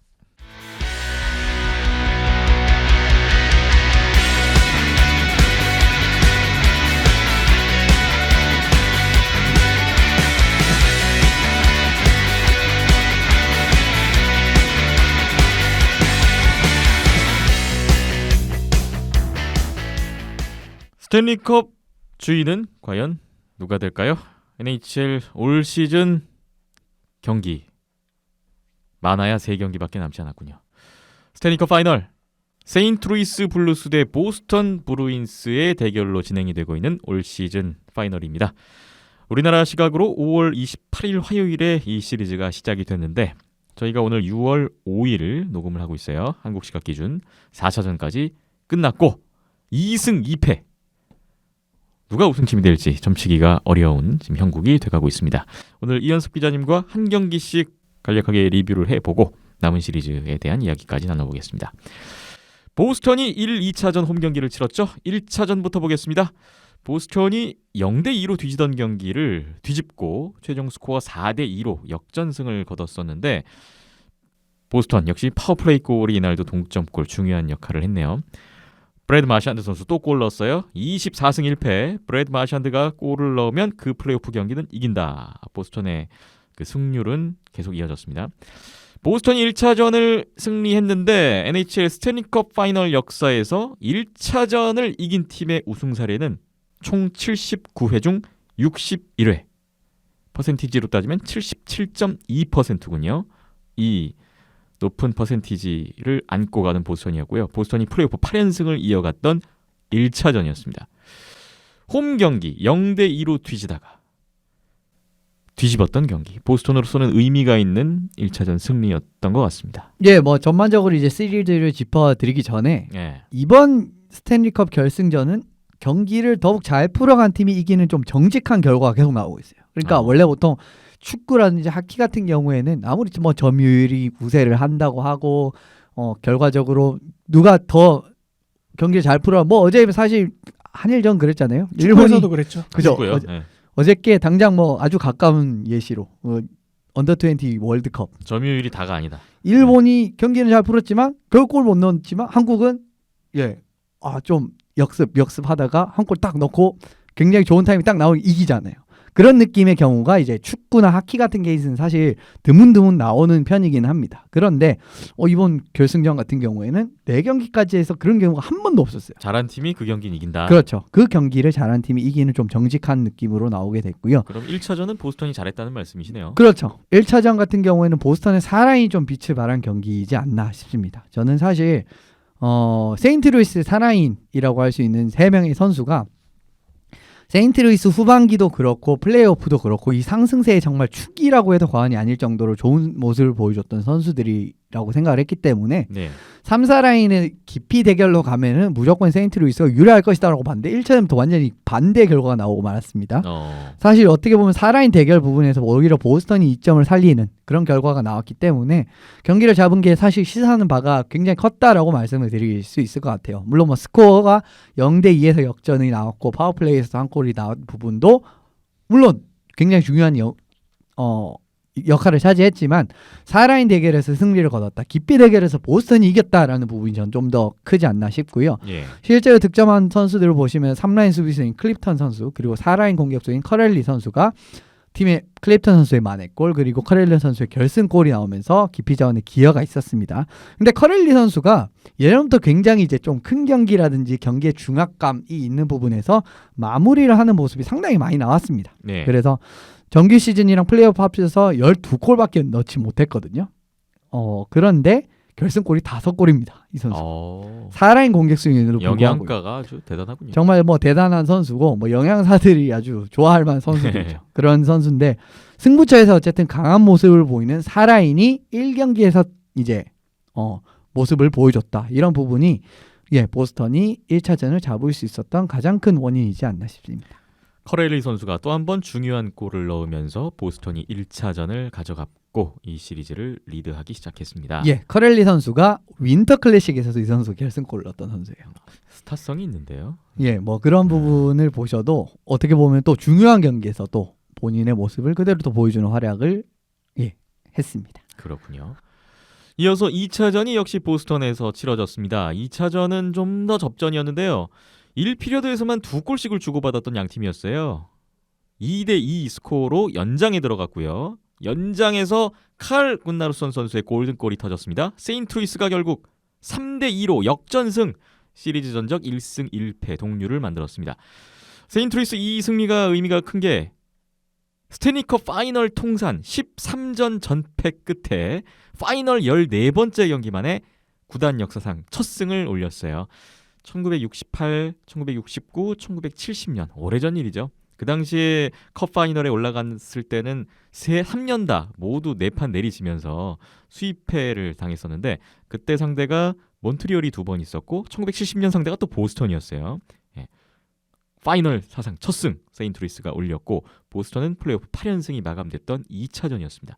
스탠리컵 주인은 과연 누가 될까요? NHL 올 시즌 경기 많아야 3경기밖에 남지 않았군요. 스탠리컵 파이널 세인트루이스 블루스 대 보스턴 브루인스의 대결로 진행이 되고 있는 올 시즌 파이널입니다. 우리나라 시각으로 5월 28일 화요일에 이 시리즈가 시작이 됐는데 저희가 오늘 6월 5일 녹음을 하고 있어요. 한국 시각 기준 4차전까지 끝났고 2승 2패. 누가 우승팀이 될지 점치기가 어려운 지금 형국이 돼가고 있습니다. 오늘 이현숙 기자님과 한 경기씩 간략하게 리뷰를 해보고 남은 시리즈에 대한 이야기까지 나눠보겠습니다. 보스턴이 1, 2차전 홈경기를 치렀죠. 1차전부터 보겠습니다. 보스턴이 0대2로 뒤지던 경기를 뒤집고 최종 스코어 4대2로 역전승을 거뒀었는데 보스턴 역시 파워플레이 골이 이날도 동점골 중요한 역할을 했네요. 브래드 마샨드 선수 또 골 넣었어요. 24승 1패. 브래드 마샨드가 골을 넣으면 그 플레이오프 경기는 이긴다. 보스턴의 그 승률은 계속 이어졌습니다. 보스턴이 1차전을 승리했는데 NHL 스탠리컵 파이널 역사에서 1차전을 이긴 팀의 우승 사례는 총 79회 중 61회. 퍼센티지로 따지면 77.2%군요. 이 높은 퍼센티지를 안고 가는 보스턴이었고요. 보스턴이 플레이오프 8연승을 이어갔던 1차전이었습니다. 홈 경기 0대2로 뒤집었던 경기. 보스턴으로서는 의미가 있는 1차전 승리였던 것 같습니다. 뭐 전반적으로 이제 시리즈를 짚어드리기 전에 예. 이번 스탠리컵 결승전은 경기를 더욱 잘 풀어간 팀이 이기는 좀 정직한 결과가 계속 나오고 있어요. 그러니까 원래 보통 축구라든지 하키 같은 경우에는 아무리 뭐 점유율이 우세를 한다고 하고 결과적으로 누가 더 경기를 잘 풀어 뭐 어제 사실 한일전 그랬잖아요. 일본에서도 그랬죠. 그죠. 그렇고요. 예. 어저께 당장 뭐 아주 가까운 예시로 언더 20 월드컵 점유율이 다가 아니다. 일본이 경기는 잘 풀었지만 결국 골 못 넣었지만 한국은 좀 역습하다가 한 골 딱 넣고 굉장히 좋은 타이밍 딱 나오면 이기잖아요. 그런 느낌의 경우가 이제 축구나 하키 같은 케이스는 사실 드문드문 나오는 편이긴 합니다. 그런데 이번 결승전 같은 경우에는 4경기까지 해서 그런 경우가 한 번도 없었어요. 잘한 팀이 그 경기는 이긴다. 그렇죠. 그 경기를 잘한 팀이 이기는 좀 정직한 느낌으로 나오게 됐고요. 그럼 1차전은 보스턴이 잘했다는 말씀이시네요. 그렇죠. 1차전 같은 경우에는 보스턴의 사나이 좀 빛을 발한 경기이지 않나 싶습니다. 저는 사실 세인트루이스 사나인이라고 할 수 있는 3명의 선수가 세인트루이스 후반기도 그렇고 플레이오프도 그렇고 이 상승세의 정말 축이라고 해도 과언이 아닐 정도로 좋은 모습을 보여줬던 선수들이라고 라고 생각을 했기 때문에 네. 3, 4라인의 깊이 대결로 가면은 무조건 세인트루이스가 유리할 것이다라고 봤는데 1차전부터 완전히 반대 결과가 나오고 말았습니다. 사실 어떻게 보면 4라인 대결 부분에서 오히려 보스턴이 이점을 살리는 그런 결과가 나왔기 때문에 경기를 잡은 게 사실 시사하는 바가 굉장히 컸다라고 말씀을 드릴 수 있을 것 같아요. 물론 뭐 스코어가 0대2에서 역전이 나왔고 파워플레이에서 한 골이 나온 부분도 물론 굉장히 중요한 역할을 차지했지만 4라인 대결에서 승리를 거뒀다. 깊이 대결에서 보스턴이 이겼다라는 부분이 전 좀 더 크지 않나 싶고요. 예. 실제로 득점한 선수들을 보시면 3라인 수비수인 클립턴 선수 그리고 4라인 공격수인 커렐리 선수가 팀의 클립턴 선수의 만회골 그리고 커렐리 선수의 결승골이 나오면서 깊이 자원에 기여가 있었습니다. 근데 커렐리 선수가 예전부터 굉장히 이제 좀 큰 경기라든지 경기의 중압감이 있는 부분에서 마무리를 하는 모습이 상당히 많이 나왔습니다. 네. 그래서 정규 시즌이랑 플레이오프 합쳐서 12골밖에 넣지 못했거든요. 그런데 결승골이 5골입니다. 이 선수. 4라인 공격수인으로 불구하고 영양가가 아주 대단하군요. 정말 뭐 대단한 선수고 뭐 영양사들이 아주 좋아할 만한 선수들이죠. 그런 선수인데 승부처에서 어쨌든 강한 모습을 보이는 4라인이 1경기에서 이제 모습을 보여줬다. 이런 부분이 보스턴이 1차전을 잡을 수 있었던 가장 큰 원인이지 않나 싶습니다. 커렐리 선수가 또 한 번 중요한 골을 넣으면서 보스턴이 1차전을 가져갔고 이 시리즈를 리드하기 시작했습니다. 커렐리 선수가 윈터 클래식에서도 이 선수 결승골을 넣었던 선수예요. 스타성이 있는데요. 뭐 그런 부분을 보셔도 어떻게 보면 또 중요한 경기에서 또 본인의 모습을 그대로 또 보여주는 활약을 했습니다. 그렇군요. 이어서 2차전이 역시 보스턴에서 치러졌습니다. 2차전은 좀 더 접전이었는데요. 1피리어드에서만 2골씩을 주고받았던 양 팀이었어요. 2대2 스코어로 연장에 들어갔고요. 연장에서 칼 군나르손 선수의 골든골이 터졌습니다. 세인트루이스가 결국 3대2로 역전승, 시리즈 전적 1승 1패 동률을 만들었습니다. 세인트루이스 이 승리가 의미가 큰 게 스탠리컵 파이널 통산 13전 전패 끝에 파이널 14번째 경기 만에 구단 역사상 첫 승을 올렸어요. 1968, 1969, 1970년 오래전 일이죠. 그 당시에 컵 파이널에 올라갔을 때는 3년 다 모두 4판 내리지면서 수입패를 당했었는데 그때 상대가 몬트리올이 2번 있었고 1970년 상대가 또 보스턴이었어요. 파이널 사상 첫 승 세인트루이스가 올렸고 보스턴은 플레이오프 8연승이 마감됐던 2차전이었습니다.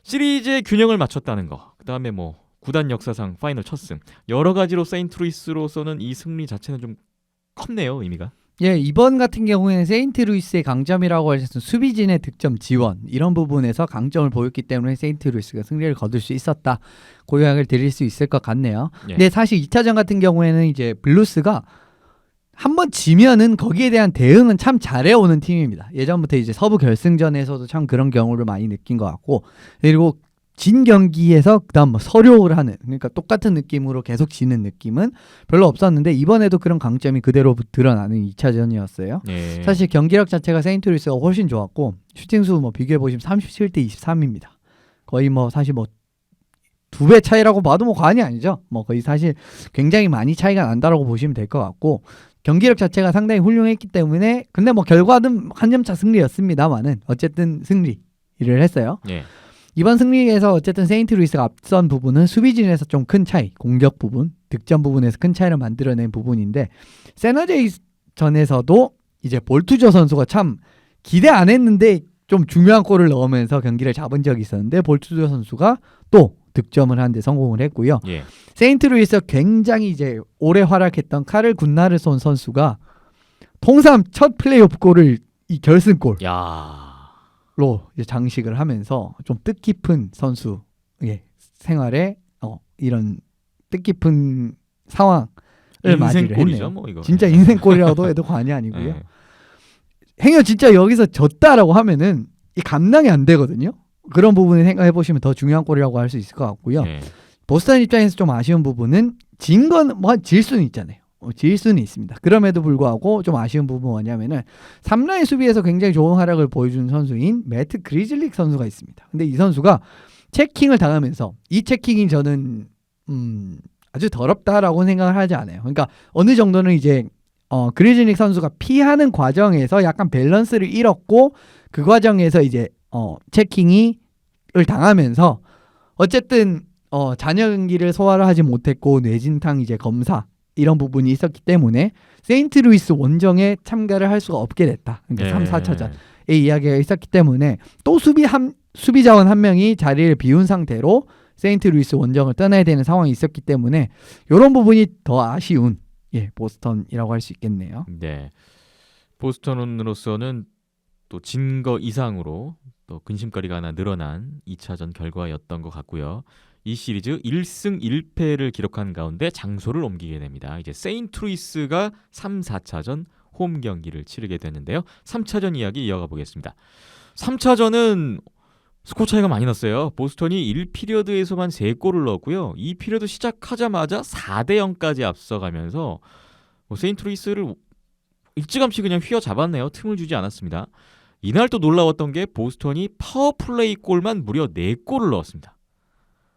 시리즈의 균형을 맞췄다는 거. 그 다음에 뭐 구단 역사상 파이널 첫 승. 여러 가지로 세인트루이스로서는 이 승리 자체는 좀 컸네요, 의미가. 이번 같은 경우에는 세인트루이스의 강점이라고 할 수 있는 수비진의 득점 지원 이런 부분에서 강점을 보였기 때문에 세인트루이스가 승리를 거둘 수 있었다. 고요약을 드릴 수 있을 것 같네요. 근데 사실 2차전 같은 경우에는 이제 블루스가 한번 지면은 거기에 대한 대응은 참 잘해오는 팀입니다. 예전부터 이제 서부 결승전에서도 참 그런 경우를 많이 느낀 것 같고 그리고 진 경기에서 그다음 뭐 서료를 하는 그러니까 똑같은 느낌으로 계속 지는 느낌은 별로 없었는데 이번에도 그런 강점이 그대로 드러나는 2차전이었어요. 사실 경기력 자체가 세인트루이스가 훨씬 좋았고 슈팅수 뭐 비교해 보시면 37대 23입니다. 거의 뭐 사실 뭐 2배 차이라고 봐도 뭐 과언이 아니죠. 뭐 거의 사실 굉장히 많이 차이가 난다라고 보시면 될 것 같고 경기력 자체가 상당히 훌륭했기 때문에 근데 뭐 결과는 한 점차 승리였습니다만은 어쨌든 승리를 했어요. 이번 승리에서 어쨌든 세인트루이스가 앞선 부분은 수비진에서 좀 큰 차이, 공격 부분, 득점 부분에서 큰 차이를 만들어낸 부분인데 세너제이전에서도 이제 볼투저 선수가 참 기대 안 했는데 좀 중요한 골을 넣으면서 경기를 잡은 적이 있었는데 볼투저 선수가 또 득점을 하는데 성공을 했고요. 세인트루이스가 굉장히 이제 오래 활약했던 카를 군나르손 선수가 통산 첫 플레이오프 골을 이 결승골. 로 이제 장식을 하면서 좀 뜻깊은 선수 생활에 이런 뜻깊은 상황을 맞이를 했네요. 뭐 이거. 진짜 인생골이라고도 해도 과언이 아니고요. 행여 진짜 여기서 졌다라고 하면은 이 감당이 안 되거든요. 그런 부분을 생각해 보시면 더 중요한 골이라고 할 수 있을 것 같고요. 보스턴 입장에서 좀 아쉬운 부분은 진 건 뭐 질 수는 있잖아요. 질 수는 있습니다. 그럼에도 불구하고 좀 아쉬운 부분은 뭐냐면은 3라인 수비에서 굉장히 좋은 활약을 보여준 선수인 매트 그리즐릭 선수가 있습니다. 근데 이 선수가 체킹을 당하면서 이 체킹이 저는 아주 더럽다라고 생각을 하지 않아요. 그러니까 어느 정도는 이제 그리즐릭 선수가 피하는 과정에서 약간 밸런스를 잃었고 그 과정에서 이제 체킹을 당하면서 어쨌든 잔여 경기를 소화를 하지 못했고 뇌진탕 이제 검사 이런 부분이 있었기 때문에 세인트루이스 원정에 참가를 할 수가 없게 됐다. 그러니까 3, 4차전의 이야기가 있었기 때문에 또 수비 자원 한 명이 자리를 비운 상태로 세인트루이스 원정을 떠나야 되는 상황이 있었기 때문에 이런 부분이 더 아쉬운 보스턴이라고 할 수 있겠네요. 네. 보스턴으로서는 또 진 거 이상으로 또 근심거리가 하나 늘어난 2차전 결과였던 것 같고요. 이 시리즈 1승 1패를 기록한 가운데 장소를 옮기게 됩니다. 이제 세인트루이스가 3, 4차전 홈 경기를 치르게 되는데요. 3차전 이야기 이어가 보겠습니다. 3차전은 스코어 차이가 많이 났어요. 보스턴이 1피리어드에서만 3골을 넣었고요. 2피리어드 시작하자마자 4대 0까지 앞서가면서 세인트루이스를 일찌감치 그냥 휘어잡았네요. 틈을 주지 않았습니다. 이날 또 놀라웠던 게 보스턴이 파워플레이 골만 무려 4골을 넣었습니다.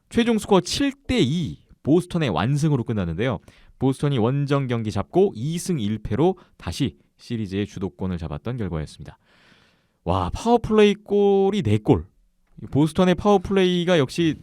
최종 스코어 7대2 보스턴의 완승으로 끝났는데요. 보스턴이 원정 경기 잡고 2승 1패로 다시 시리즈의 주도권을 잡았던 결과였습니다. 와, 파워플레이 골이 4골. 보스턴의 파워플레이가 역시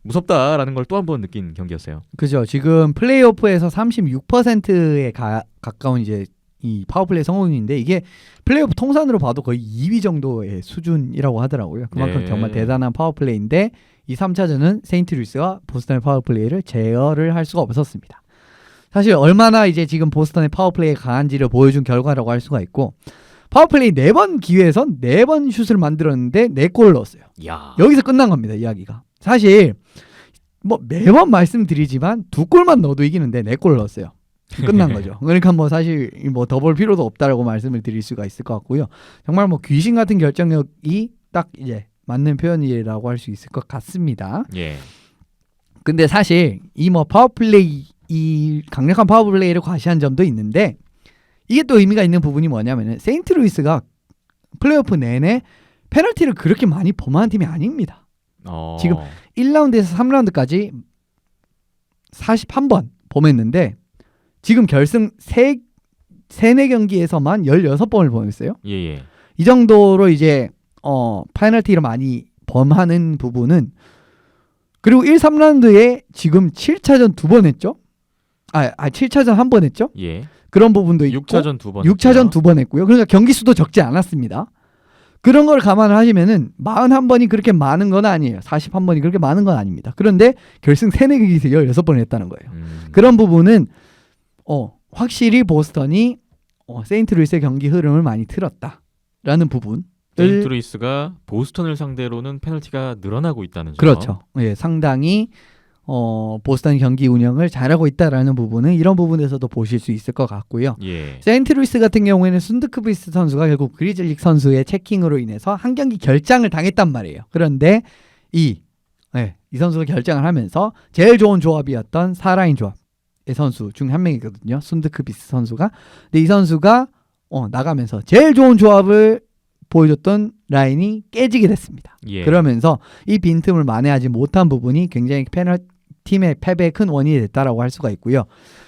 무섭다라는 걸 또 한 번 느낀 경기였어요. 그죠. 지금 플레이오프에서 36%에 가까운 이제 이 파워플레이 성공률인데 이게 플레이오프 통산으로 봐도 거의 2위 정도의 수준이라고 하더라고요. 그만큼 네. 정말 대단한 파워플레이인데 이 3차전은 세인트루이스가 보스턴의 파워플레이를 제어를 할 수가 없었습니다. 사실 얼마나 이제 지금 보스턴의 파워플레이가 강한지를 보여준 결과라고 할 수가 있고 파워플레이 4번 기회에서 4번 슛을 만들었는데 4골을 넣었어요. 야. 여기서 끝난 겁니다. 이야기가. 사실 뭐 매번 말씀드리지만 2골만 넣어도 이기는데 4골을 넣었어요. 끝난 거죠. 그러니까 뭐 사실 뭐 더 볼 필요도 없다라고 말씀을 드릴 수가 있을 것 같고요. 정말 뭐 귀신 같은 결정력이 딱 이제 맞는 표현이라고 할 수 있을 것 같습니다. 예. 근데 사실 이 뭐 파워플레이 이 강력한 파워플레이를 과시한 점도 있는데 이게 또 의미가 있는 부분이 뭐냐면은 세인트루이스가 플레이오프 내내 페널티를 그렇게 많이 범하는 팀이 아닙니다. 지금 1라운드에서 3라운드까지 41번 범했는데 지금 결승 4경기에서만 16번을 범했어요. 예. 이 정도로 이제 페널티를 많이 범하는 부분은 그리고 1, 3라운드에 지금 7차전 2번 했죠. 7차전 1번 했죠. 예. 그런 부분도 있고 6차전 2번. 6차전 2번 했고요. 그러니까 경기 수도 적지 않았습니다. 그런 걸 감안을 하시면은 41번이 그렇게 많은 건 아니에요. 41번이 그렇게 많은 건 아닙니다. 그런데 결승 4경기에서 16번을 했다는 거예요. 그런 부분은 확실히 보스턴이 세인트루이스의 경기 흐름을 많이 틀었다라는 부분. 세인트루이스가 보스턴을 상대로는 페널티가 늘어나고 있다는 점. 그렇죠. 예, 상당히 보스턴 경기 운영을 잘하고 있다라는 부분은 이런 부분에서도 보실 수 있을 것 같고요. 예. 세인트루이스 같은 경우에는 순드크비스트 선수가 결국 그리즐릭 선수의 체킹으로 인해서 한 경기 결장을 당했단 말이에요. 그런데 이 선수가 결장을 하면서 제일 좋은 조합이었던 4라인 조합의 선수 중 한 명이거든요. 순드크비스트 선수가. 근데 이 선수가 나가면서 제일 좋은 조합을 보여줬던 라인이 깨지게 됐습니다. 예. 그러면서 이 빈틈을 만회하지 못한 부분이 굉장히 팀의 패배의 큰 원인이 됐다라고 할 수가 있고요.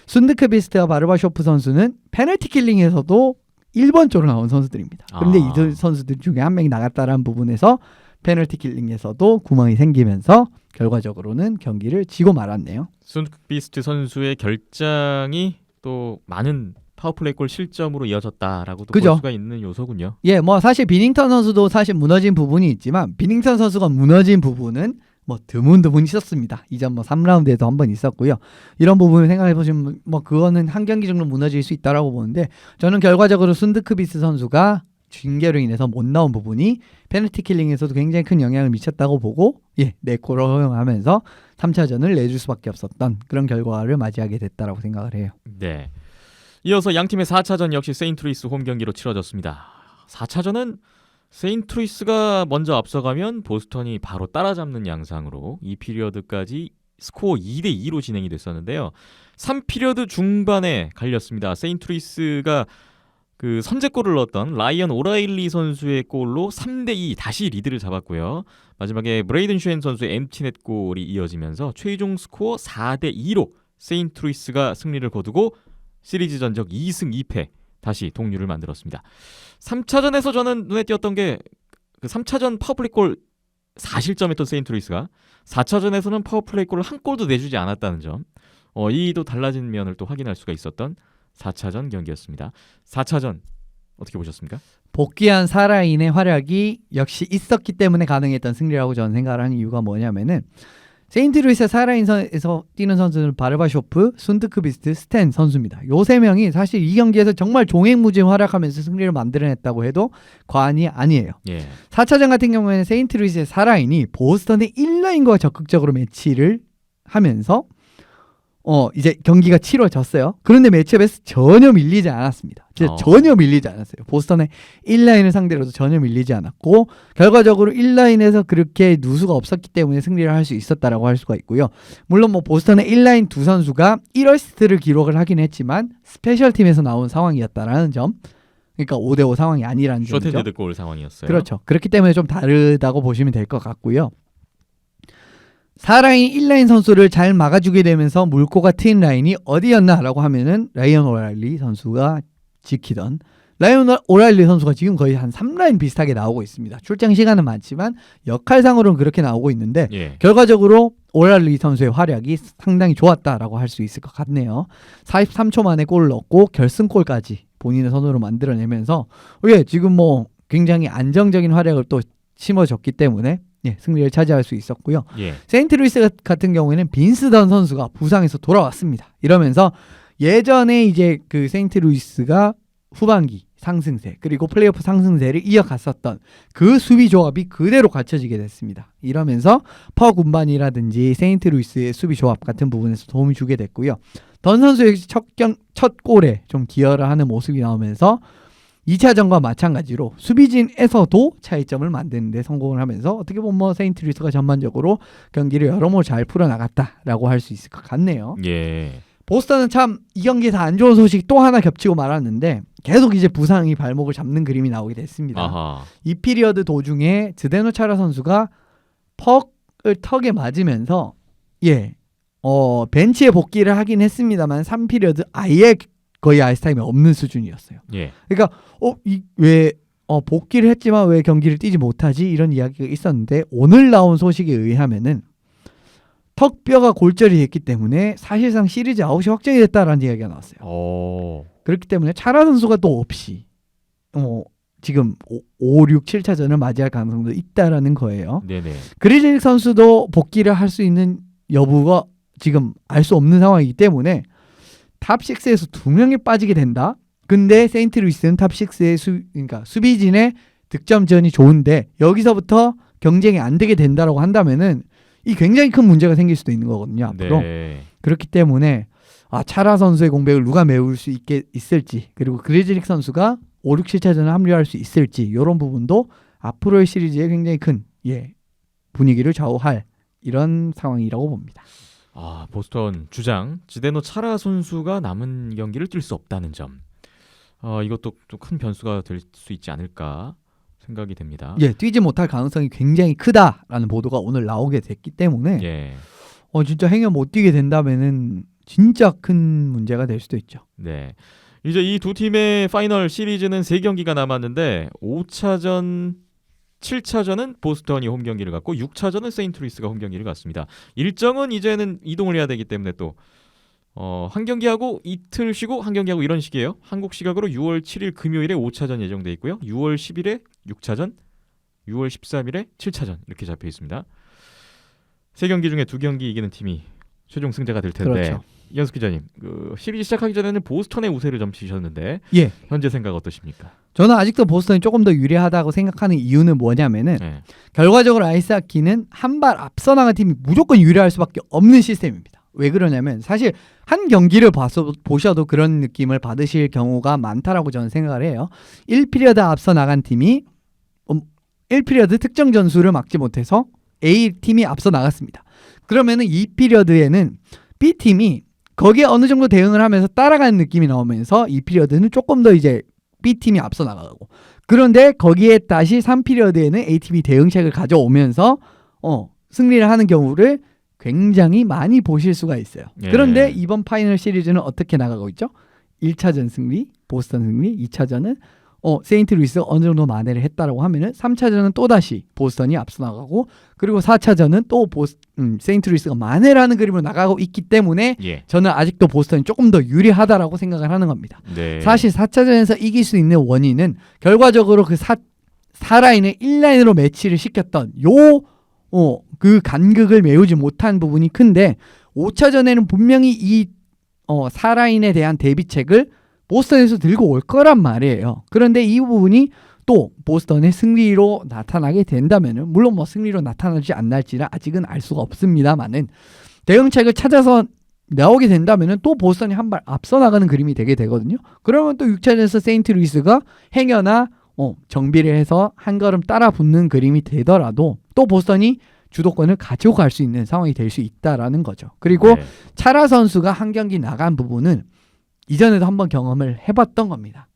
순드크비스트와 바르바쇼프 선수는 페널티 킬링에서도 1번 쪽으로 나온 선수들입니다. 그런데 이 선수들 중에 한 명이 나갔다라는 부분에서 페널티 킬링에서도 구멍이 생기면서 결과적으로는 경기를 지고 말았네요. 순드크비스트 선수의 결장이 또 많은 파워플레이 골 실점으로 이어졌다라고도 볼 수가 있는 요소군요. 예, 뭐 사실 비닝턴 선수도 사실 무너진 부분이 있지만 비닝턴 선수가 무너진 부분은 뭐 드문드문 있었습니다. 이전 뭐 3라운드에도 한번 있었고요. 이런 부분을 생각해 보시면 뭐 그거는 한 경기 정도 무너질 수 있다라고 보는데 저는 결과적으로 순드크비스 선수가 징계로 인해서 못 나온 부분이 페널티 킬링에서도 굉장히 큰 영향을 미쳤다고 보고 4골을 허용하면서 3차전을 내줄 수밖에 없었던 그런 결과를 맞이하게 됐다라고 생각을 해요. 네. 이어서 양팀의 4차전 역시 세인트루이스 홈 경기로 치러졌습니다. 4차전은 세인트루이스가 먼저 앞서가면 보스턴이 바로 따라잡는 양상으로 2피리어드까지 스코어 2대2로 진행이 됐었는데요. 3피리어드 중반에 갈렸습니다. 세인트루이스가 그 선제골을 넣었던 라이언 오라일리 선수의 골로 3대2 다시 리드를 잡았고요. 마지막에 브레이든 슈엔 선수의 엠티넷 골이 이어지면서 최종 스코어 4대2로 세인트루이스가 승리를 거두고 시리즈 전적 2승 2패 다시 동률을 만들었습니다. 3차전에서 저는 눈에 띄었던 게 그 3차전 파워플레이 골 4실점했던 세인트루이스가 4차전에서는 파워플레이골을 한 골도 내주지 않았다는 점. 이도 달라진 면을 또 확인할 수가 있었던 4차전 경기였습니다. 4차전 어떻게 보셨습니까? 복귀한 사라인의 활약이 역시 있었기 때문에 가능했던 승리라고 저는 생각을 하는 이유가 뭐냐면은 세인트루이스 사라인에서 뛰는 선수는 바르바쇼프, 순드크비스트, 스텐 선수입니다. 요 세 명이 사실 이 경기에서 정말 종횡무진 활약하면서 승리를 만들어냈다고 해도 과언이 아니에요. 예. 4차전 같은 경우에는 세인트루이스의 사라인이 보스턴의 1라인과 적극적으로 매치를 하면서 이제 경기가 치러졌어요. 그런데 매치업에서 전혀 밀리지 않았습니다. 진짜 전혀 밀리지 않았어요. 보스턴의 1라인을 상대로도 전혀 밀리지 않았고 결과적으로 1라인에서 그렇게 누수가 없었기 때문에 승리를 할 수 있었다라고 할 수가 있고요. 물론 뭐 보스턴의 1라인 두 선수가 1어시스트를 기록을 하긴 했지만 스페셜팀에서 나온 상황이었다라는 점. 그러니까 5대5 상황이 아니라는 점이죠. 쇼트헤드 골 상황이었어요. 그렇죠. 그렇기 때문에 좀 다르다고 보시면 될 것 같고요. 4라인 1라인 선수를 잘 막아주게 되면서 물꼬가 트인 라인이 어디였나라고 하면은 라이언 오랄리 선수가 지키던 라이언 오랄리 선수가 지금 거의 한 3라인 비슷하게 나오고 있습니다. 출장 시간은 많지만 역할상으로는 그렇게 나오고 있는데 예. 결과적으로 오랄리 선수의 활약이 상당히 좋았다라고 할 수 있을 것 같네요. 43초 만에 골을 넣고 결승골까지 본인의 선으로 만들어내면서 지금 뭐 굉장히 안정적인 활약을 또 심어줬기 때문에 승리를 차지할 수 있었고요. 예. 세인트루이스 같은 경우에는 빈스던 선수가 부상에서 돌아왔습니다. 이러면서 예전에 이제 그 세인트루이스가 후반기 상승세 그리고 플레이오프 상승세를 이어갔었던 그 수비 조합이 그대로 갖춰지게 됐습니다. 이러면서 퍼 군반이라든지 세인트루이스의 수비 조합 같은 부분에서 도움이 주게 됐고요. 던 선수의 첫 골에 좀 기여를 하는 모습이 나오면서 2차전과 마찬가지로 수비진에서도 차이점을 만드는 데 성공을 하면서 어떻게 보면 뭐 세인트루이스가 전반적으로 경기를 여러모로 잘 풀어나갔다라고 할 수 있을 것 같네요. 예. 보스턴은 참 이 경기에서 안 좋은 소식 또 하나 겹치고 말았는데 계속 이제 부상이 발목을 잡는 그림이 나오게 됐습니다. 아하. 이 피리어드 도중에 zdeno 차라 선수가 퍽을 턱에 맞으면서 벤치에 복귀를 하긴 했습니다만 3피리어드 아예 거의 아이스타임이 없는 수준이었어요. 예. 그러니까 왜 복귀를 했지만 왜 경기를 뛰지 못하지 이런 이야기가 있었는데 오늘 나온 소식에 의하면은 턱뼈가 골절이 됐기 때문에 사실상 시리즈 아웃이 확정이 됐다라는 이야기가 나왔어요. 그렇기 때문에 차라 선수가 또 없이 지금 5, 6, 7차전을 맞이할 가능성도 있다라는 거예요. 네네. 그리즐 선수도 복귀를 할 수 있는 여부가 지금 알 수 없는 상황이기 때문에 탑6에서 2명이 빠지게 된다. 근데 세인트루이스는 탑6의 그러니까 수비진의 득점전이 좋은데 여기서부터 경쟁이 안 되게 된다라고 한다면은 이 굉장히 큰 문제가 생길 수도 있는 거거든요. 앞으로. 네. 그렇기 때문에 차라 선수의 공백을 누가 메울 수 있을지 그리고 그리즐릭 선수가 5, 6, 7차전에 합류할 수 있을지 이런 부분도 앞으로의 시리즈에 굉장히 큰 분위기를 좌우할 이런 상황이라고 봅니다. 보스턴 주장 zdeno 차라 선수가 남은 경기를 뛸 수 없다는 점. 이것도 또 큰 변수가 될 수 있지 않을까 생각이 됩니다. 뛰지 못할 가능성이 굉장히 크다라는 보도가 오늘 나오게 됐기 때문에 진짜 행여 못 뛰게 된다면은 진짜 큰 문제가 될 수도 있죠. 네. 이제 이 두 팀의 파이널 시리즈는 3경기가 남았는데 5차전 7차전은 보스턴이 홈 경기를 갖고 6차전은 세인트루이스가 홈 경기를 갖습니다. 일정은 이제는 이동을 해야 되기 때문에 또 한 경기하고 이틀 쉬고 한 경기하고 이런 식이에요. 한국 시각으로 6월 7일 금요일에 5차전 예정돼 있고요. 6월 10일에 6차전, 6월 13일에 7차전 이렇게 잡혀 있습니다. 3경기 중에 2경기 이기는 팀이 최종 승자가 될 텐데 그렇죠. 이현숙 기자님, 시리즈 시작하기 전에는 보스턴의 우세를 점치셨는데 현재 생각 어떠십니까? 저는 아직도 보스턴이 조금 더 유리하다고 생각하는 이유는 뭐냐면은 결과적으로 아이스하키는 한 발 앞서 나간 팀이 무조건 유리할 수밖에 없는 시스템입니다. 왜 그러냐면 사실 한 경기를 보셔도 그런 느낌을 받으실 경우가 많다라고 저는 생각을 해요. 1피리어드 앞서 나간 팀이 1피리어드 특정 전술을 막지 못해서 A팀이 앞서 나갔습니다. 그러면은 2피리어드에는 B팀이 거기에 어느 정도 대응을 하면서 따라가는 느낌이 나오면서 2피리어드는 조금 더 이제 B팀이 앞서 나가고 그런데 거기에 다시 3피리어드에는 A팀이 대응책을 가져오면서 승리를 하는 경우를 굉장히 많이 보실 수가 있어요. 그런데 이번 파이널 시리즈는 어떻게 나가고 있죠? 1차전 승리, 보스턴 승리, 2차전은 세인트루이스가 어느 정도 만회를 했다라고 하면은 3차전은 또 다시 보스턴이 앞서 나가고 그리고 4차전은 또 세인트루이스가 만회라는 그림으로 나가고 있기 때문에 예. 저는 아직도 보스턴이 조금 더 유리하다라고 생각을 하는 겁니다. 네. 사실 4차전에서 이길 수 있는 원인은 결과적으로 그 4라인을 1라인으로 매치를 시켰던 그 간극을 메우지 못한 부분이 큰데 5차전에는 분명히 이 4라인에 대한 대비책을 보스턴에서 들고 올 거란 말이에요. 그런데 이 부분이 또 보스턴의 승리로 나타나게 된다면은 물론 뭐 승리로 나타나지 않을지는 아직은 알 수가 없습니다만은 대응책을 찾아서 나오게 된다면은 또 보스턴이 한 발 앞서 나가는 그림이 되게 되거든요. 그러면 또 6차전에서 세인트루이스가 행여나 정비를 해서 한 걸음 따라 붙는 그림이 되더라도 또 보스턴이 주도권을 가지고 갈 수 있는 상황이 될 수 있다라는 거죠. 그리고 네. 차라 선수가 한 경기 나간 부분은 이전에도 한번 경험을 해봤던 겁니다.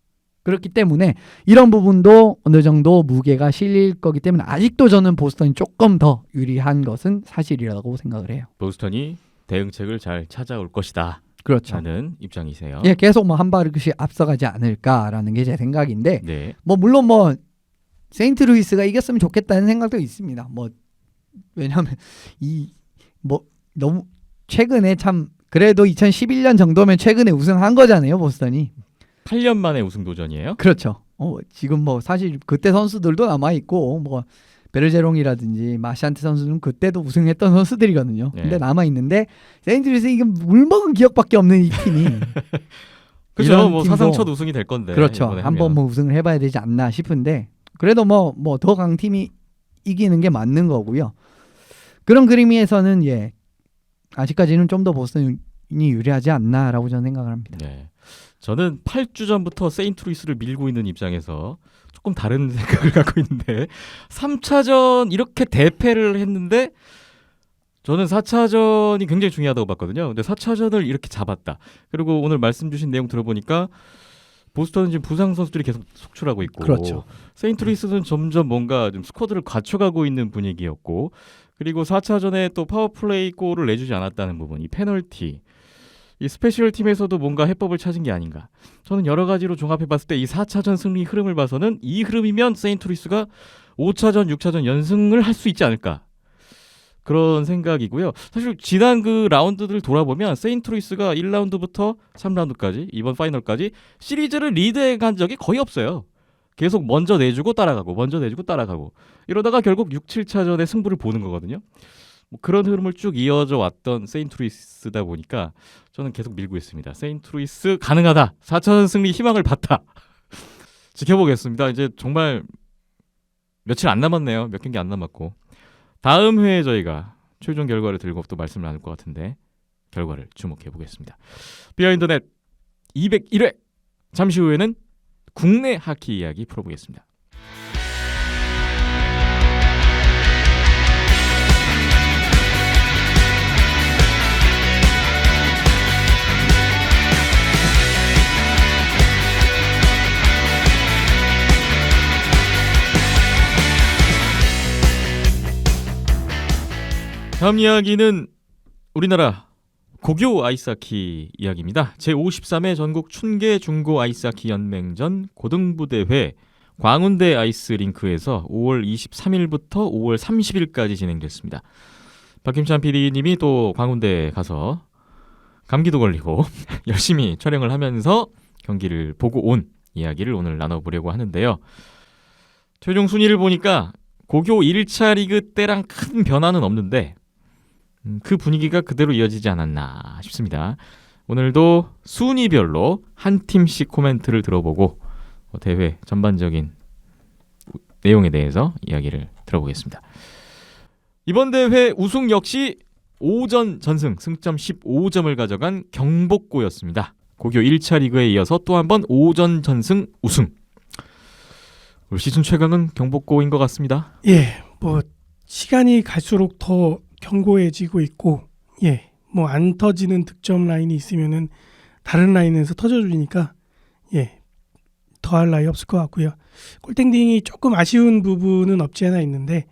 그렇기 때문에 이런 부분도 어느 정도 무게가 실릴 거기 때문에 아직도 저는 보스턴이 조금 더 유리한 것은 사실이라고 생각을 해요. 보스턴이 대응책을 잘 찾아올 것이다. 그렇죠. 라는 입장이세요. 예, 계속 뭐 한 발씩 앞서가지 않을까라는 게 제 생각인데 네. 뭐 물론 뭐 세인트루이스가 이겼으면 좋겠다는 생각도 있습니다. 뭐 왜냐하면 너무 최근에 참 그래도 2011년 정도면 최근에 우승한 거잖아요, 보스턴이. 8년 만에 우승 도전이에요? 그렇죠. 지금 뭐 사실 그때 선수들도 남아 있고 뭐 베르제롱이라든지 마샨트 선수는 그때도 우승했던 선수들이거든요. 네. 근데 남아 있는데 세인트루이스 이게 물먹은 기억밖에 없는 이 팀이 그렇죠. 이런 뭐 팀도- 사상 첫 우승이 될 건데. 그렇죠. 이번에 한번 하면. 뭐 우승을 해봐야 되지 않나 싶은데 그래도 뭐 더 강팀이 이기는 게 맞는 거고요. 그런 그림에서는 아직까지는 좀 더 보스턴이 유리하지 않나라고 저는 생각을 합니다. 네. 저는 8주 전부터 세인트루이스를 밀고 있는 입장에서 조금 다른 생각을 갖고 있는데 3차전 이렇게 대패를 했는데 저는 4차전이 굉장히 중요하다고 봤거든요. 근데 4차전을 이렇게 잡았다. 그리고 오늘 말씀 주신 내용 들어보니까 보스턴은 지금 부상 선수들이 계속 속출하고 있고 그렇죠. 세인트루이스는 점점 뭔가 좀 스쿼드를 갖춰가고 있는 분위기였고 그리고 4차전에 또 파워플레이 골을 내주지 않았다는 부분, 이 페널티, 이 스페셜 팀에서도 뭔가 해법을 찾은 게 아닌가. 저는 여러 가지로 종합해봤을 때 이 4차전 승리 흐름을 봐서는 이 흐름이면 세인트루이스가 5차전, 6차전 연승을 할 수 있지 않을까. 그런 생각이고요. 사실 지난 그 라운드들 돌아보면 세인트루이스가 1라운드부터 3라운드까지 이번 파이널까지 시리즈를 리드해 간 적이 거의 없어요. 계속 먼저 내주고 따라가고 먼저 내주고 따라가고 이러다가 결국 6, 7차전의 승부를 보는 거거든요. 뭐 그런 흐름을 쭉 이어져 왔던 세인트루이스다 보니까 저는 계속 밀고 있습니다. 세인트루이스 가능하다. 4차전 승리 희망을 봤다. 지켜보겠습니다. 이제 정말 며칠 안 남았네요. 몇 경기 안 남았고 다음 회에 저희가 최종 결과를 들고 또 말씀을 나눌 것 같은데 결과를 주목해 보겠습니다. 비하인드넷 201회 잠시 후에는 국내 하키 이야기 풀어보겠습니다. 다음 이야기는 우리나라 고교 아이스하키 이야기입니다. 제53회 전국 춘계 중고 아이스하키 연맹전 고등부대회 광운대 아이스링크에서 5월 23일부터 5월 30일까지 진행됐습니다. 박김찬 PD님이 또 광운대에 가서 감기도 걸리고 열심히 촬영을 하면서 경기를 보고 온 이야기를 오늘 나눠보려고 하는데요. 최종 순위를 보니까 고교 1차 리그 때랑 큰 변화는 없는데 그 분위기가 그대로 이어지지 않았나 싶습니다. 오늘도 순위별로 한 팀씩 코멘트를 들어보고 대회 전반적인 내용에 대해서 이야기를 들어보겠습니다. 이번 대회 우승 역시 5전 전승 승점 15점을 가져간 경복고였습니다. 고교 1차 리그에 이어서 또 한 번 5전 전승 우승. 올 시즌 최강은 경복고인 것 같습니다. 뭐 시간이 갈수록 더 견고해지고 있고 뭐 안 터지는 득점 라인이 있으면은 다른 라인에서 터져주니까 더할 나위 없을 것 같고요. 골땡딩이 조금 아쉬운 부분은 없지 않아 있는데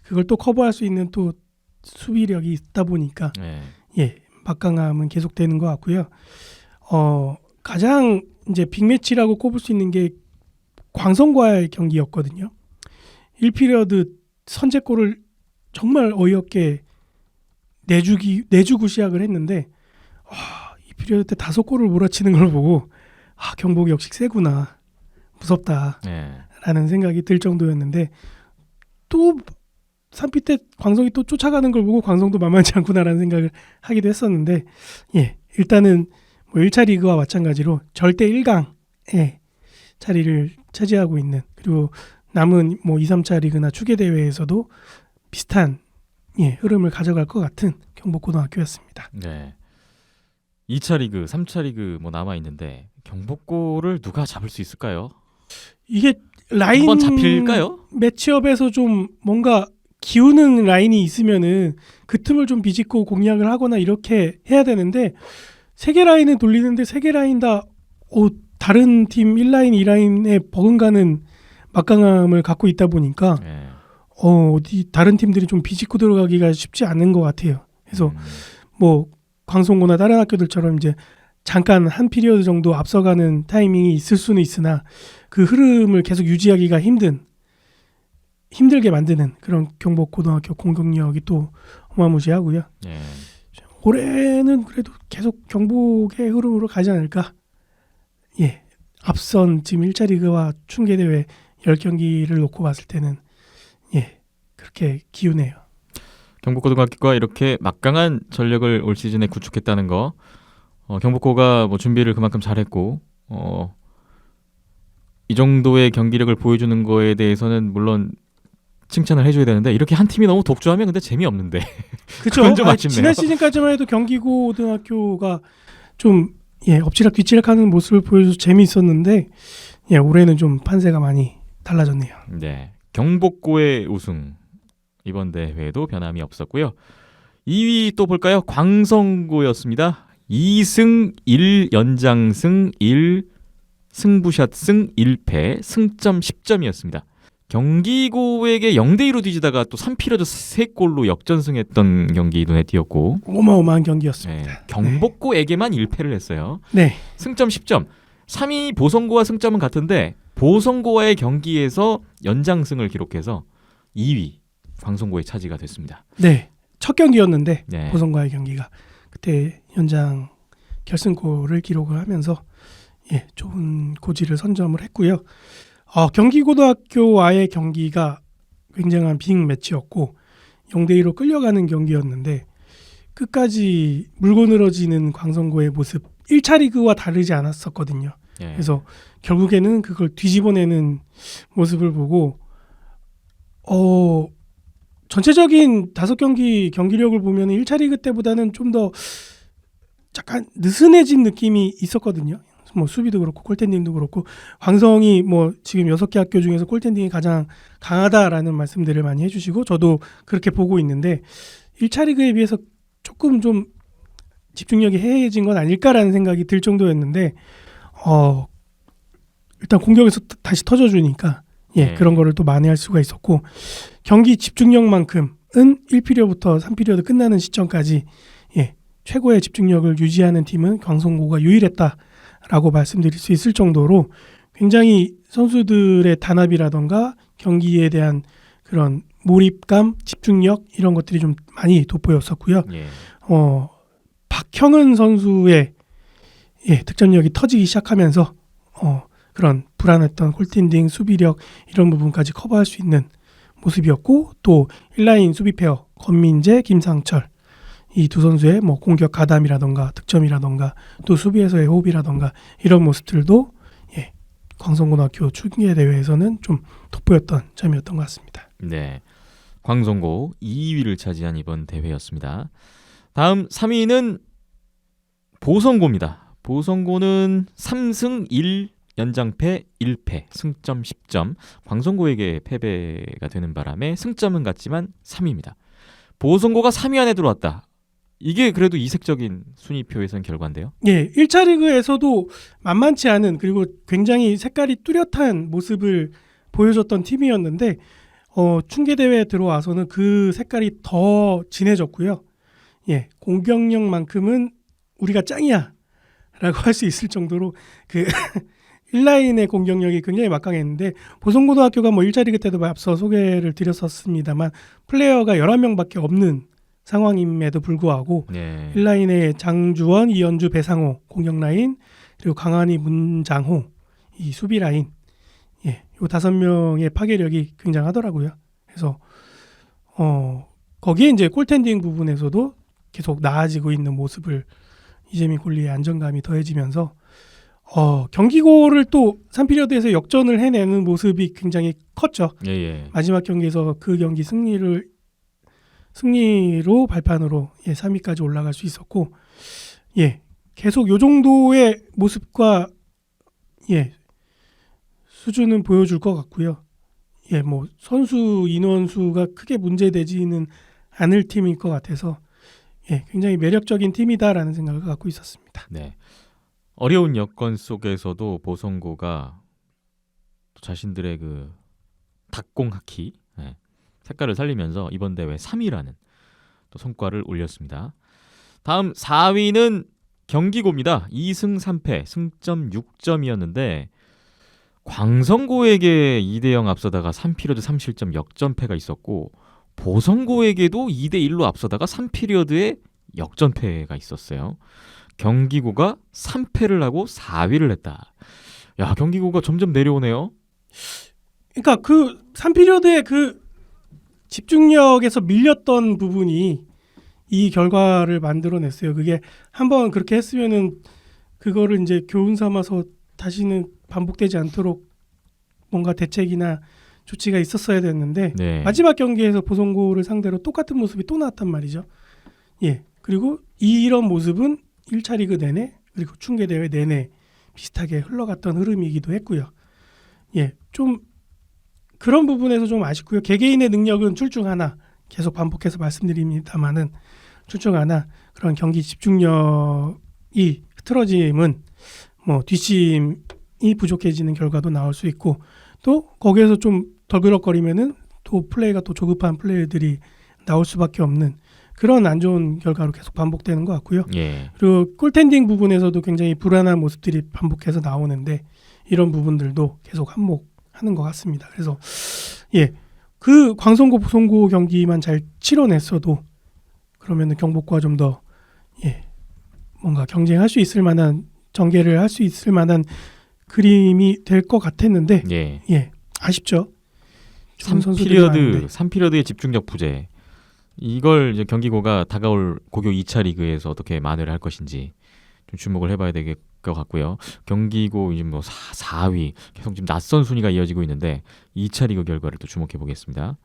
그걸 또 커버할 수 있는 또 수비력이 있다 보니까 막강함은 계속되는 것 같고요. 가장 이제 빅매치라고 꼽을 수 있는 게 광성과의 경기였거든요. 1피리어드 선제골을 정말 어이없게 내주고 시작을 했는데 이 피리어드 때 5골을 몰아치는 걸 보고 경복이 역시 세구나, 무섭다 네. 라는 생각이 들 정도였는데 또 3피 때 광성이 또 쫓아가는 걸 보고 광성도 만만치 않구나라는 생각을 하기도 했었는데 일단은 뭐 1차 리그와 마찬가지로 절대 1강에 자리를 차지하고 있는, 그리고 남은 뭐 2, 3차 리그나 추계 대회에서도 비슷한 흐름을 가져갈 것 같은 경복고등학교였습니다. 네. 2차 리그, 3차 리그 뭐 남아 있는데 경복고를 누가 잡을 수 있을까요? 이게 라인 한번 잡힐까요? 매치업에서 좀 뭔가 기우는 라인이 있으면은 그 틈을 좀 비집고 공략을 하거나 이렇게 해야 되는데, 세 개 라인을 돌리는데 세 개 라인 다 다른 팀 1라인, 2라인에 버금가는 막강함을 갖고 있다 보니까 네. 어디 다른 팀들이 좀 비집고 들어가기가 쉽지 않은 것 같아요. 그래서 뭐 광송고나 다른 학교들처럼 이제 잠깐 한 피리어드 정도 앞서가는 타이밍이 있을 수는 있으나 그 흐름을 계속 유지하기가 힘들게 만드는 그런 경복고등학교 공격력이 또 어마무시하고요. 네. 올해는 그래도 계속 경복의 흐름으로 가지 않을까. 앞선 지금 1차 리그와 충계대회 10경기를 놓고 봤을 때는 그렇게 기우네요. 경복고등학교가 이렇게 막강한 전력을 올 시즌에 구축했다는 거, 경복고가 뭐 준비를 그만큼 잘했고 이 정도의 경기력을 보여주는 거에 대해서는 물론 칭찬을 해줘야 되는데, 이렇게 한 팀이 너무 독주하면 근데 재미없는데. 그렇죠. 그건 좀 아쉽네요. 지난 시즌까지만 해도 경기고등학교가 좀 엎치락뒤치락하는 모습을 보여줘서 재미있었는데 올해는 좀 판세가 많이 달라졌네요. 네. 경복고의 우승, 이번 대회에도 변함이 없었고요. 2위 또 볼까요? 광성고였습니다. 2승 1연장승 1 승부샷승 1패 승점 10점이었습니다. 경기고에게 0대2로 뒤지다가 또 3피리어드 3골로 역전승했던 경기 눈에 띄었고, 어마어마한 경기였습니다. 경복고에게만 1패를 했어요. 네. 승점 10점. 3위 보성고와 승점은 같은데 보성고와의 경기에서 연장승을 기록해서 2위 광성고의 차지가 됐습니다. 네. 첫 경기였는데 네. 보성과의 경기가 그때 연장 결승골을 기록을 하면서 좋은 고지를 선점을 했고요. 경기고등학교와의 경기가 굉장한 빅 매치였고 0대2로 끌려가는 경기였는데 끝까지 물고 늘어지는 광성고의 모습 1차 리그와 다르지 않았었거든요. 네. 그래서 결국에는 그걸 뒤집어내는 모습을 보고 전체적인 5경기 경기력을 보면 1차 리그 때보다는 좀 더 약간 느슨해진 느낌이 있었거든요. 뭐 수비도 그렇고 골텐딩도 그렇고, 광성이 뭐 지금 6개 학교 중에서 골텐딩이 가장 강하다라는 말씀들을 많이 해주시고 저도 그렇게 보고 있는데 1차 리그에 비해서 조금 좀 집중력이 해이해진 건 아닐까라는 생각이 들 정도였는데 일단 공격에서 다시 터져주니까 그런 거를 또 만회할 수가 있었고, 경기 집중력만큼은 1피리어드부터 3피리어드 끝나는 시점까지 최고의 집중력을 유지하는 팀은 광성고가 유일했다라고 말씀드릴 수 있을 정도로 굉장히 선수들의 단합이라던가 경기에 대한 그런 몰입감, 집중력 이런 것들이 좀 많이 돋보였었고요. 예. 박형은 선수의 득점력이 터지기 시작하면서 그런 불안했던 홀텐딩, 수비력 이런 부분까지 커버할 수 있는 모습이었고, 또 1라인 수비 페어 권민재, 김상철 이 두 선수의 뭐 공격 가담이라던가 득점이라던가 또 수비에서의 호흡이라던가 이런 모습들도 광성고등학교 추계 대회에서는 좀 돋보였던 점이었던 것 같습니다. 네. 광성고 2위를 차지한 이번 대회였습니다. 다음 3위는 보성고입니다. 보성고는 3승 1 연장패 1패 승점 10점. 광성고에게 패배가 되는 바람에 승점은 같지만 3위입니다. 보성고가 3위 안에 들어왔다. 이게 그래도 이색적인 순위표 예선 결과인데요. 1차 리그에서도 만만치 않은, 그리고 굉장히 색깔이 뚜렷한 모습을 보여줬던 팀이었는데 충계 대회에 들어와서는 그 색깔이 더 진해졌고요. 공격력만큼은 우리가 짱이야라고 할 수 있을 정도로 그 1라인의 공격력이 굉장히 막강했는데 보성고등학교가 뭐 1차 리그 때도 앞서 소개를 드렸었습니다만 플레이어가 11명밖에 없는 상황임에도 불구하고 네. 1라인에 장주원, 이현주, 배상호 공격 라인 그리고 강한희, 문장호 이 수비 라인 요 5명의 파괴력이 굉장하더라고요. 그래서 거기에 이제 골텐딩 부분에서도 계속 나아지고 있는 모습을 이재민 콜리의 안정감이 더해지면서 경기고를 또 3피리어드에서 역전을 해내는 모습이 굉장히 컸죠. 예. 마지막 경기에서 그 경기 승리로 발판으로 3위까지 올라갈 수 있었고 계속 요 정도의 모습과 수준은 보여줄 것 같고요. 뭐 선수 인원수가 크게 문제되지는 않을 팀일 것 같아서 굉장히 매력적인 팀이다라는 생각을 갖고 있었습니다. 네. 어려운 여건 속에서도 보성고가 자신들의 그 닭공하키 색깔을 살리면서 이번 대회 3위라는 또 성과를 올렸습니다. 다음 4위는 경기고입니다. 2승 3패, 승점 6점이었는데 광성고에게 2대0 앞서다가 3피리어드 3실점 역전패가 있었고 보성고에게도 2대1로 앞서다가 3피리어드에 역전패가 있었어요. 경기고가 3패를 하고 4위를 했다. 야, 경기고가 점점 내려오네요. 그러니까 그 3피리어드의 그 집중력에서 밀렸던 부분이 이 결과를 만들어냈어요. 그게 한번 그렇게 했으면은 그거를 이제 교훈 삼아서 다시는 반복되지 않도록 뭔가 대책이나 조치가 있었어야 됐는데 네. 마지막 경기에서 보성고를 상대로 똑같은 모습이 또 나왔단 말이죠. 그리고 이런 모습은 1차 리그 내내 그리고 충계대회 내내 비슷하게 흘러갔던 흐름이기도 했고요. 좀 그런 부분에서 좀 아쉽고요. 개개인의 능력은 출중 하나 계속 반복해서 말씀드립니다만은 출중 하나 그런 경기 집중력이 흐트러짐은 뭐 뒷심이 부족해지는 결과도 나올 수 있고 또 거기에서 좀 덜그럭거리면은 또 플레이가 또 조급한 플레이들이 나올 수밖에 없는 그런 안 좋은 결과로 계속 반복되는 것 같고요. 그리고 골텐딩 부분에서도 굉장히 불안한 모습들이 반복해서 나오는데 이런 부분들도 계속 한몫하는 것 같습니다. 그래서 그 광성고 보성고 경기만 잘 치러냈어도 그러면은 경복고가 좀 더 뭔가 경쟁할 수 있을 만한 전개를 할 수 있을 만한 그림이 될 것 같았는데 아쉽죠. 좋은 선수들이 많은데. 3피리어드의 집중력 부재. 이걸 이제 경기고가 다가올 고교 2차 리그에서 어떻게 만회를 할 것인지 좀 주목을 해봐야 될 것 같고요. 경기고 이제 뭐 4위 계속 지금 낯선 순위가 이어지고 있는데 2차 리그 결과를 또 주목해 보겠습니다.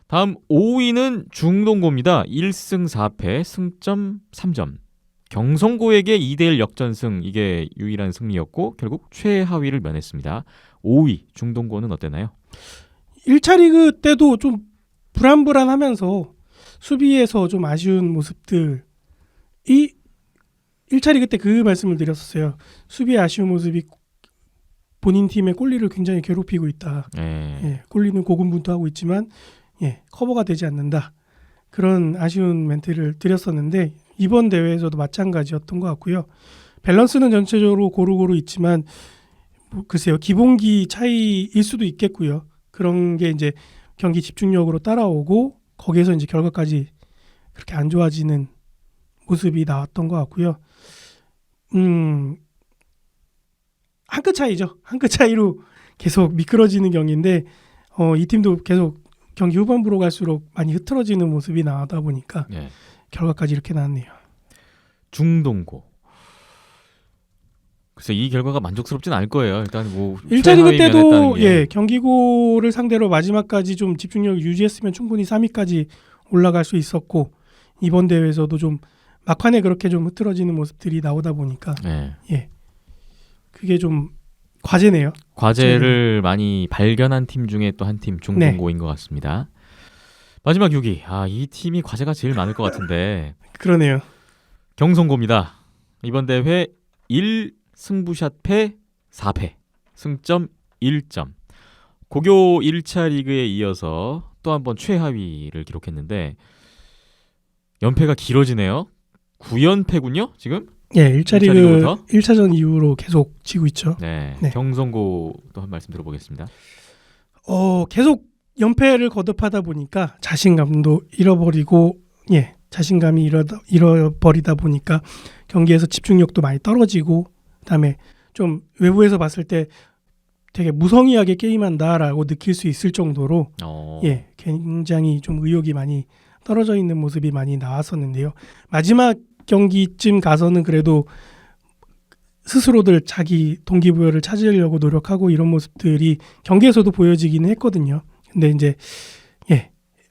다음 5위는 중동고입니다. 1승 4패, 승점 3점. 경성고에게 2대1 역전승 이게 유일한 승리였고 결국 최하위를 면했습니다. 5위 중동고는 어땠나요? 1차 리그 때도 좀 불안불안하면서 수비에서 좀 아쉬운 모습들이 1차 리그 때 그 말씀을 드렸었어요. 수비의 아쉬운 모습이 본인 팀의 골리를 굉장히 괴롭히고 있다. 골리는 고군분투하고 있지만 커버가 되지 않는다. 그런 아쉬운 멘트를 드렸었는데 이번 대회에서도 마찬가지였던 것 같고요. 밸런스는 전체적으로 고루고루 있지만 글쎄요. 기본기 차이일 수도 있겠고요. 그런 게 이제 경기 집중력으로 따라오고 거기에서 이제 결과까지 그렇게 안 좋아지는 모습이 나왔던 것 같고요. 한 끗 차이죠. 한 끗 차이로 계속 미끄러지는 경기인데 이 팀도 계속 경기 후반부로 갈수록 많이 흐트러지는 모습이 나오다 보니까 결과까지 이렇게 나왔네요. 중동고. 글쎄 이 결과가 만족스럽진 않을 거예요. 일단 뭐 1차 리그 때도 경기고를 상대로 마지막까지 좀 집중력을 유지했으면 충분히 3위까지 올라갈 수 있었고 이번 대회에서도 좀 막판에 그렇게 좀 흐트러지는 모습들이 나오다 보니까 그게 좀 과제네요. 과제를 많이 발견한 팀 중에 또 한 팀 중동고인 것 같습니다. 마지막 6위. 이 팀이 과제가 제일 많을 것 같은데 그러네요. 경성고입니다. 이번 대회 1승부샷 패 4패 승점 1점. 고교 1차 리그에 이어서 또 한 번 최하위를 기록했는데 연패가 길어지네요. 9연패군요 지금? 예, 1차 리그 리그부터? 1차전 이후로 계속 지고 있죠. 네. 네. 경성고도 한 말씀 들어보겠습니다. 계속 연패를 거듭하다 보니까 자신감도 잃어버리고 자신감이 잃어버리다 보니까 경기에서 집중력도 많이 떨어지고 그다음에 좀 외부에서 봤을 때 되게 무성의하게 게임한다라고 느낄 수 있을 정도로 굉장히 좀 의욕이 많이 떨어져 있는 모습이 많이 나왔었는데요. 마지막 경기쯤 가서는 그래도 스스로들 자기 동기부여를 찾으려고 노력하고 이런 모습들이 경기에서도 보여지기는 했거든요. 근데 이제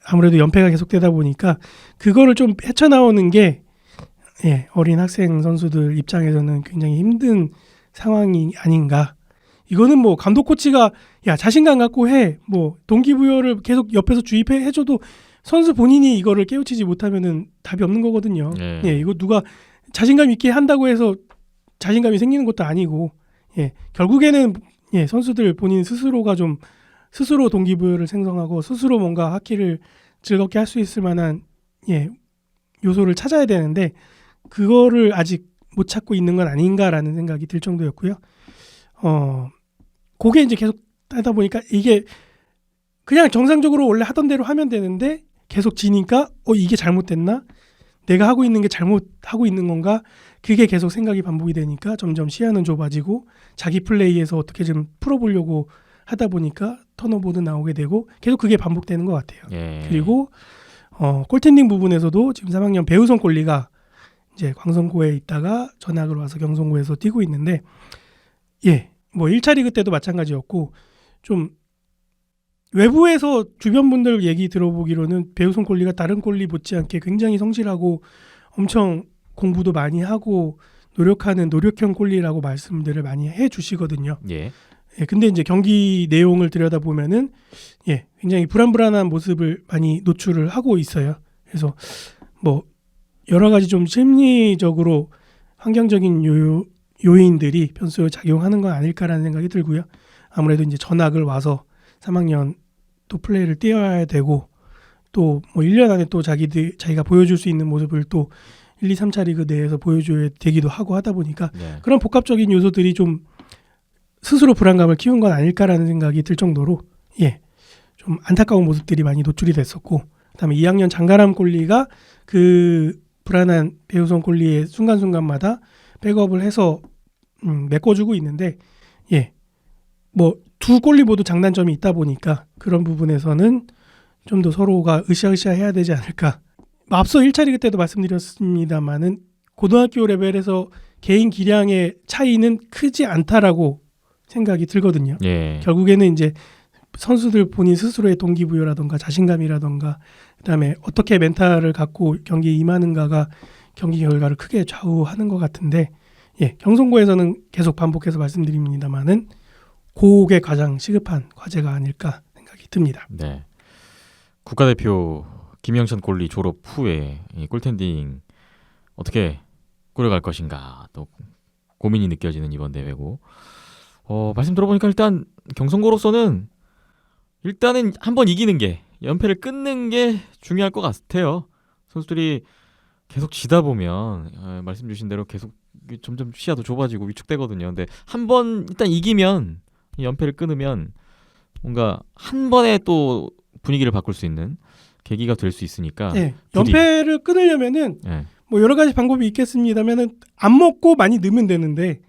아무래도 연패가 계속되다 보니까 그거를 좀 헤쳐나오는 게 어린 학생 선수들 입장에서는 굉장히 힘든 상황이 아닌가. 이거는 뭐 감독 코치가 야 자신감 갖고 해, 뭐 동기부여를 계속 옆에서 주입해 해줘도 선수 본인이 이거를 깨우치지 못하면은 답이 없는 거거든요. 이거 누가 자신감 있게 한다고 해서 자신감이 생기는 것도 아니고, 결국에는 선수들 본인 스스로가 좀 스스로 동기부여를 생성하고 스스로 뭔가 하키를 즐겁게 할 수 있을 만한 요소를 찾아야 되는데 그거를 아직 못 찾고 있는 건 아닌가라는 생각이 들 정도였고요. 그게 이제 계속 하다 보니까 이게 그냥 정상적으로 원래 하던 대로 하면 되는데 계속 지니까 이게 잘못됐나? 내가 하고 있는 게 잘못하고 있는 건가? 그게 계속 생각이 반복이 되니까 점점 시야는 좁아지고 자기 플레이에서 어떻게 좀 풀어보려고 하다 보니까 턴오버도 나오게 되고 계속 그게 반복되는 것 같아요. 그리고 골텐딩 부분에서도 지금 3학년 배우성 꼴리가 이제 광성고에 있다가 전학을 와서 경성고에서 뛰고 있는데 뭐 1차 리그 때도 마찬가지였고 좀 외부에서 주변 분들 얘기 들어보기로는 배우성 꼴리가 다른 꼴리 못지않게 굉장히 성실하고 엄청 공부도 많이 하고 노력하는 노력형 꼴리라고 말씀들을 많이 해주시거든요. 근데 이제 경기 내용을 들여다보면은 굉장히 불안불안한 모습을 많이 노출을 하고 있어요. 그래서 뭐 여러 가지 좀 심리적으로 환경적인 요인들이 변수로 작용하는 건 아닐까라는 생각이 들고요. 아무래도 이제 전학을 와서 3학년 또 플레이를 뛰어야 되고 또 뭐 1년 안에 또 자기가 보여줄 수 있는 모습을 또 1, 2, 3차 리그 내에서 보여줘야 되기도 하고 하다 보니까 그런 복합적인 요소들이 좀 스스로 불안감을 키운 건 아닐까라는 생각이 들 정도로 좀 안타까운 모습들이 많이 노출이 됐었고 그다음에 2학년 장가람 꼴리가 그 불안한 배우성 꼴리의 순간순간마다 백업을 해서 메꿔주고 있는데 뭐 두 꼴리 모두 장단점이 있다 보니까 그런 부분에서는 좀 더 서로가 으쌰으쌰 해야 되지 않을까. 앞서 1차 리그 때도 말씀드렸습니다마는 고등학교 레벨에서 개인 기량의 차이는 크지 않다라고 생각이 들거든요. 결국에는 이제 선수들 본인 스스로의 동기부여라던가 자신감이라던가 그다음에 어떻게 멘탈을 갖고 경기에 임하는가가 경기 결과를 크게 좌우하는 것 같은데 경성고에서는 계속 반복해서 말씀드립니다마는 그게 가장 시급한 과제가 아닐까 생각이 듭니다. 국가대표 김영찬 꼴리 졸업 후에 이 골텐딩 어떻게 꾸려갈 것인가 또 고민이 느껴지는 이번 대회고 말씀 들어보니까 일단 경성고로서는 일단은 한번 이기는 게 연패를 끊는 게 중요할 것 같아요. 선수들이 계속 지다 보면 말씀 주신 대로 계속 점점 시야도 좁아지고 위축되거든요. 근데 한번 일단 이기면 연패를 끊으면 뭔가 한 번에 또 분위기를 바꿀 수 있는 계기가 될 수 있으니까 연패를 끊으려면은 뭐 여러 가지 방법이 있겠습니다면은 안 먹고 많이 넣으면 되는데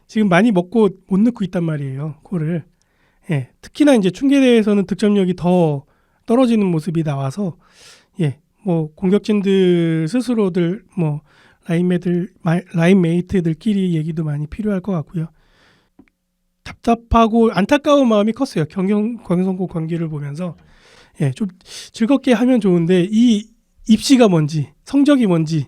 지금 많이 먹고 못 넣고 있단 말이에요. 그거를 특히나 이제 충계대회에서는 득점력이 더 떨어지는 모습이 나와서 뭐 공격진들 스스로들 뭐 라인메이트들끼리 얘기도 많이 필요할 것 같고요. 답답하고 안타까운 마음이 컸어요. 경성고 경기를 보면서 좀 즐겁게 하면 좋은데 이 입시가 뭔지 성적이 뭔지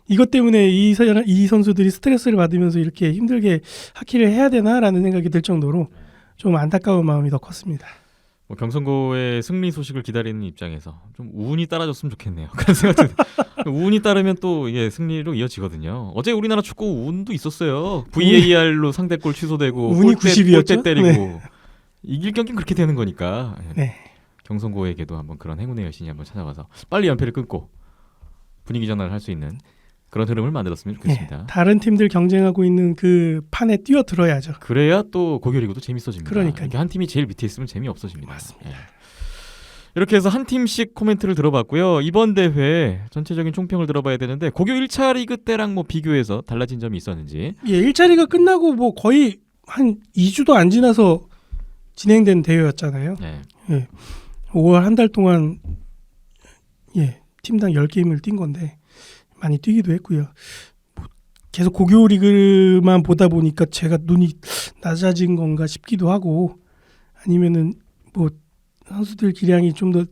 이것 때문에 이 선수들이 스트레스를 받으면서 이렇게 힘들게 하키를 해야 되나라는 생각이 들 정도로 좀 안타까운 마음이 더 컸습니다. 뭐 경성고의 승리 소식을 기다리는 입장에서 좀 우운이 따라줬으면 좋겠네요. 그런 생각이 우운이 따르면 또 이게 승리로 이어지거든요. 어제 우리나라 축구 우운도 있었어요. VAR로 상대골 취소되고 운이 90이었죠? 골대 때리고 이길 경기는 그렇게 되는 거니까 경성고에게도 한번 그런 행운의 여신이 한번 찾아와서 빨리 연패를 끊고 분위기 전환을 할 수 있는 그런 흐름을 만들었으면 좋겠습니다. 다른 팀들 경쟁하고 있는 그 판에 뛰어들어야죠. 그래야 또 고교리그도 재밌어집니다. 그러니까요. 이게 한 팀이 제일 밑에 있으면 재미없어집니다. 맞습니다. 예. 이렇게 해서 한 팀씩 코멘트를 들어봤고요. 이번 대회 전체적인 총평을 들어봐야 되는데 고교 1차 리그 때랑 뭐 비교해서 달라진 점이 있었는지. 1차 리그 끝나고 뭐 거의 한 2주도 안 지나서 진행된 대회였잖아요. 네. 5월 한 달 동안 팀당 10게임을 뛴 건데 많이 뛰기도 했고요. 뭐 계속 고교 리그만 보다 보니까 제가 눈이 낮아진 건가 싶기도 하고 아니면은 뭐 선수들 기량이 좀 더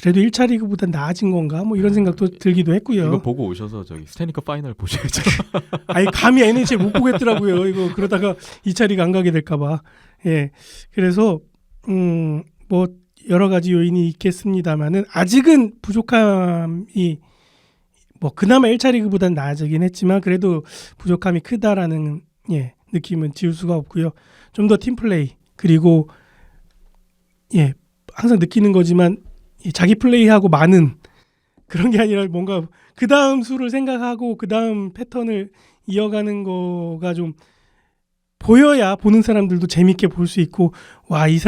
그래도 1차 리그보다 나아진 건가 뭐 이런 생각도 들기도 했고요. 이거 보고 오셔서 저기 스탠리컵 파이널 보셔야죠. 아니 감히 NHL 못 보겠더라고요. 이거 그러다가 2차 리그 안 가게 될까 봐. 그래서 뭐 여러 가지 요인이 있겠습니다만은 아직은 부족함이 뭐 그나마 1차 리그보다는 나아지긴 했지만 그래도 부족함이 크다라는 느낌은 지울 수가 없고요. 좀 더 팀플레이 그리고 항상 느끼는 거지만 자기 플레이하고 많은 그런 게 아니라 뭔가 그 다음 수를 생각하고 그 다음 패턴을 이어가는 거가 좀 보여야 보는 사람들도 재밌게 볼 수 있고 와 이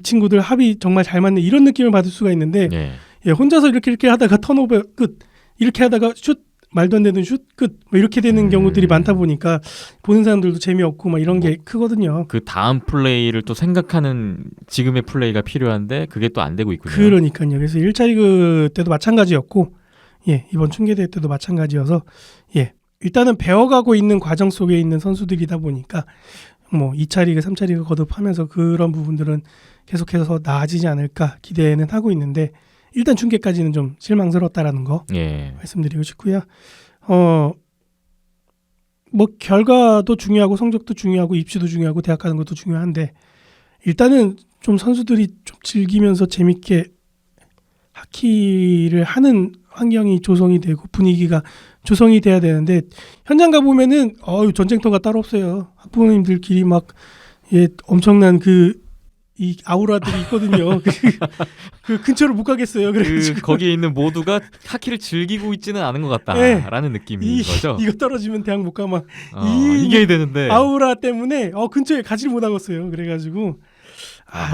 친구들 합이 정말 잘 맞네 이런 느낌을 받을 수가 있는데 혼자서 이렇게 하다가 턴오버 끝 이렇게 하다가 슛 말도 안 되는 슛 끝 뭐 이렇게 되는 경우들이 많다 보니까 보는 사람들도 재미없고 막 이런 게 크거든요. 그 다음 플레이를 또 생각하는 지금의 플레이가 필요한데 그게 또 안 되고 있군요. 그러니까요. 그래서 1차 리그 때도 마찬가지였고 이번 춘계대회 때도 마찬가지여서 일단은 배워가고 있는 과정 속에 있는 선수들이다 보니까 뭐 2차 리그, 3차 리그 거듭하면서 그런 부분들은 계속해서 나아지지 않을까 기대는 하고 있는데 일단 춘계까지는 좀 실망스럽다라는 거 말씀드리고 싶고요. 뭐 결과도 중요하고 성적도 중요하고 입시도 중요하고 대학 가는 것도 중요한데 일단은 좀 선수들이 좀 즐기면서 재밌게 하키를 하는 환경이 조성이 되고 분위기가 조성이 돼야 되는데 현장 가 보면은 전쟁터가 따로 없어요. 학부모님들끼리 막 엄청난 이 아우라들이 있거든요. 그 근처를 못 가겠어요. 그래가지고 거기에 있는 모두가 하키를 즐기고 있지는 않은 것 같다라는 느낌인 거죠. 이거 떨어지면 대학 못 가 막 이겨야 되는데 아우라 때문에 근처에 가지를 못하겠어요. 그래가지고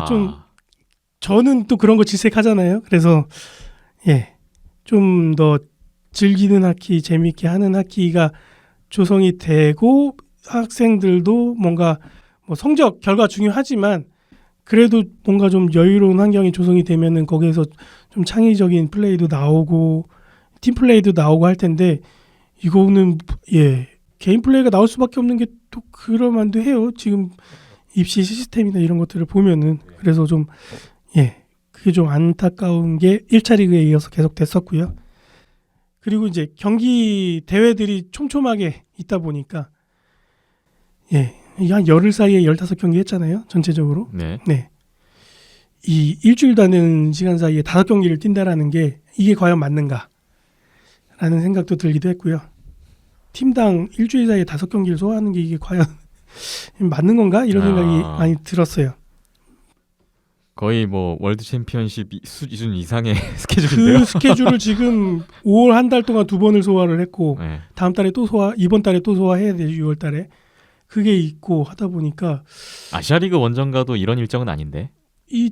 좀 저는 또 그런 거 질색하잖아요. 그래서 좀 더 즐기는 하키, 재미있게 하는 하키가 조성이 되고 학생들도 뭔가 뭐 성적 결과 중요하지만 그래도 뭔가 좀 여유로운 환경이 조성이 되면은 거기에서 좀 창의적인 플레이도 나오고 팀 플레이도 나오고 할 텐데 이거는 개인 플레이가 나올 수밖에 없는 게 또 그럴만도 해요. 지금 입시 시스템이나 이런 것들을 보면은 그래서 좀 그게 좀 안타까운 게 1차 리그에 이어서 계속 됐었고요. 그리고 이제 경기 대회들이 촘촘하게 있다 보니까 한 열흘 사이에 15경기 했잖아요. 전체적으로. 이 일주일도 안 되는 시간 사이에 5경기를 뛴다라는 게 이게 과연 맞는가? 라는 생각도 들기도 했고요. 팀당 일주일 사이에 5경기를 소화하는 게 이게 과연 맞는 건가? 이런 생각이 많이 들었어요. 거의 뭐 월드 챔피언십 수준 이상의 스케줄인데요. 그 스케줄을 지금 5월 한 달 동안 2번을 소화를 했고 다음 달에 또 이번 달에 또 소화해야 돼요. 6월 달에. 그게 있고 하다 보니까 아시아리그 원정가도 이런 일정은 아닌데. 이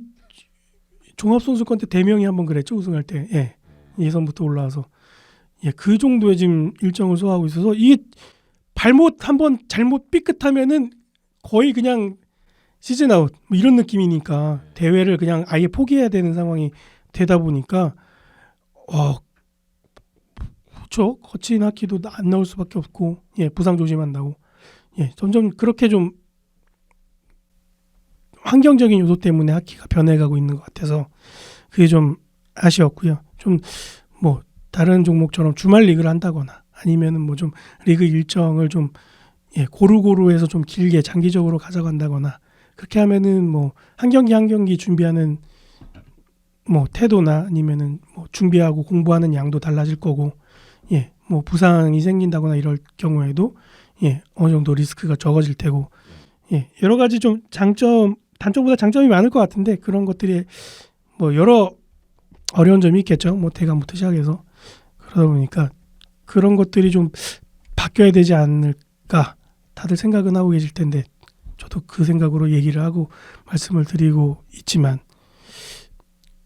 종합선수권 때 대명이 한번 그랬죠. 우승할 때. 예선부터 올라와서. 그 정도의 지금 일정을 소화하고 있어서 이게 발못 한번 잘못 삐끗하면은 거의 그냥 시즌 아웃 뭐 이런 느낌이니까 대회를 그냥 아예 포기해야 되는 상황이 되다 보니까 그렇죠. 거친 하키도 안 나올 수밖에 없고 부상 조심한다고 점점 그렇게 좀 환경적인 요소 때문에 하키가 변해가고 있는 것 같아서 그게 좀 아쉬웠고요. 좀 뭐 다른 종목처럼 주말 리그를 한다거나 아니면은 뭐 좀 리그 일정을 좀 고루고루 해서 좀 길게 장기적으로 가져간다거나 그렇게 하면은 뭐 한 경기 준비하는 뭐 태도나 아니면은 뭐 준비하고 공부하는 양도 달라질 거고 뭐 부상이 생긴다거나 이럴 경우에도 어느 정도 리스크가 적어질 테고 여러 가지 좀 단점보다 장점이 많을 것 같은데 그런 것들이 뭐 여러 어려운 점이 있겠죠. 뭐 대강부터 시작해서 그러다 보니까 그런 것들이 좀 바뀌어야 되지 않을까 다들 생각은 하고 계실 텐데 저도 그 생각으로 얘기를 하고 말씀을 드리고 있지만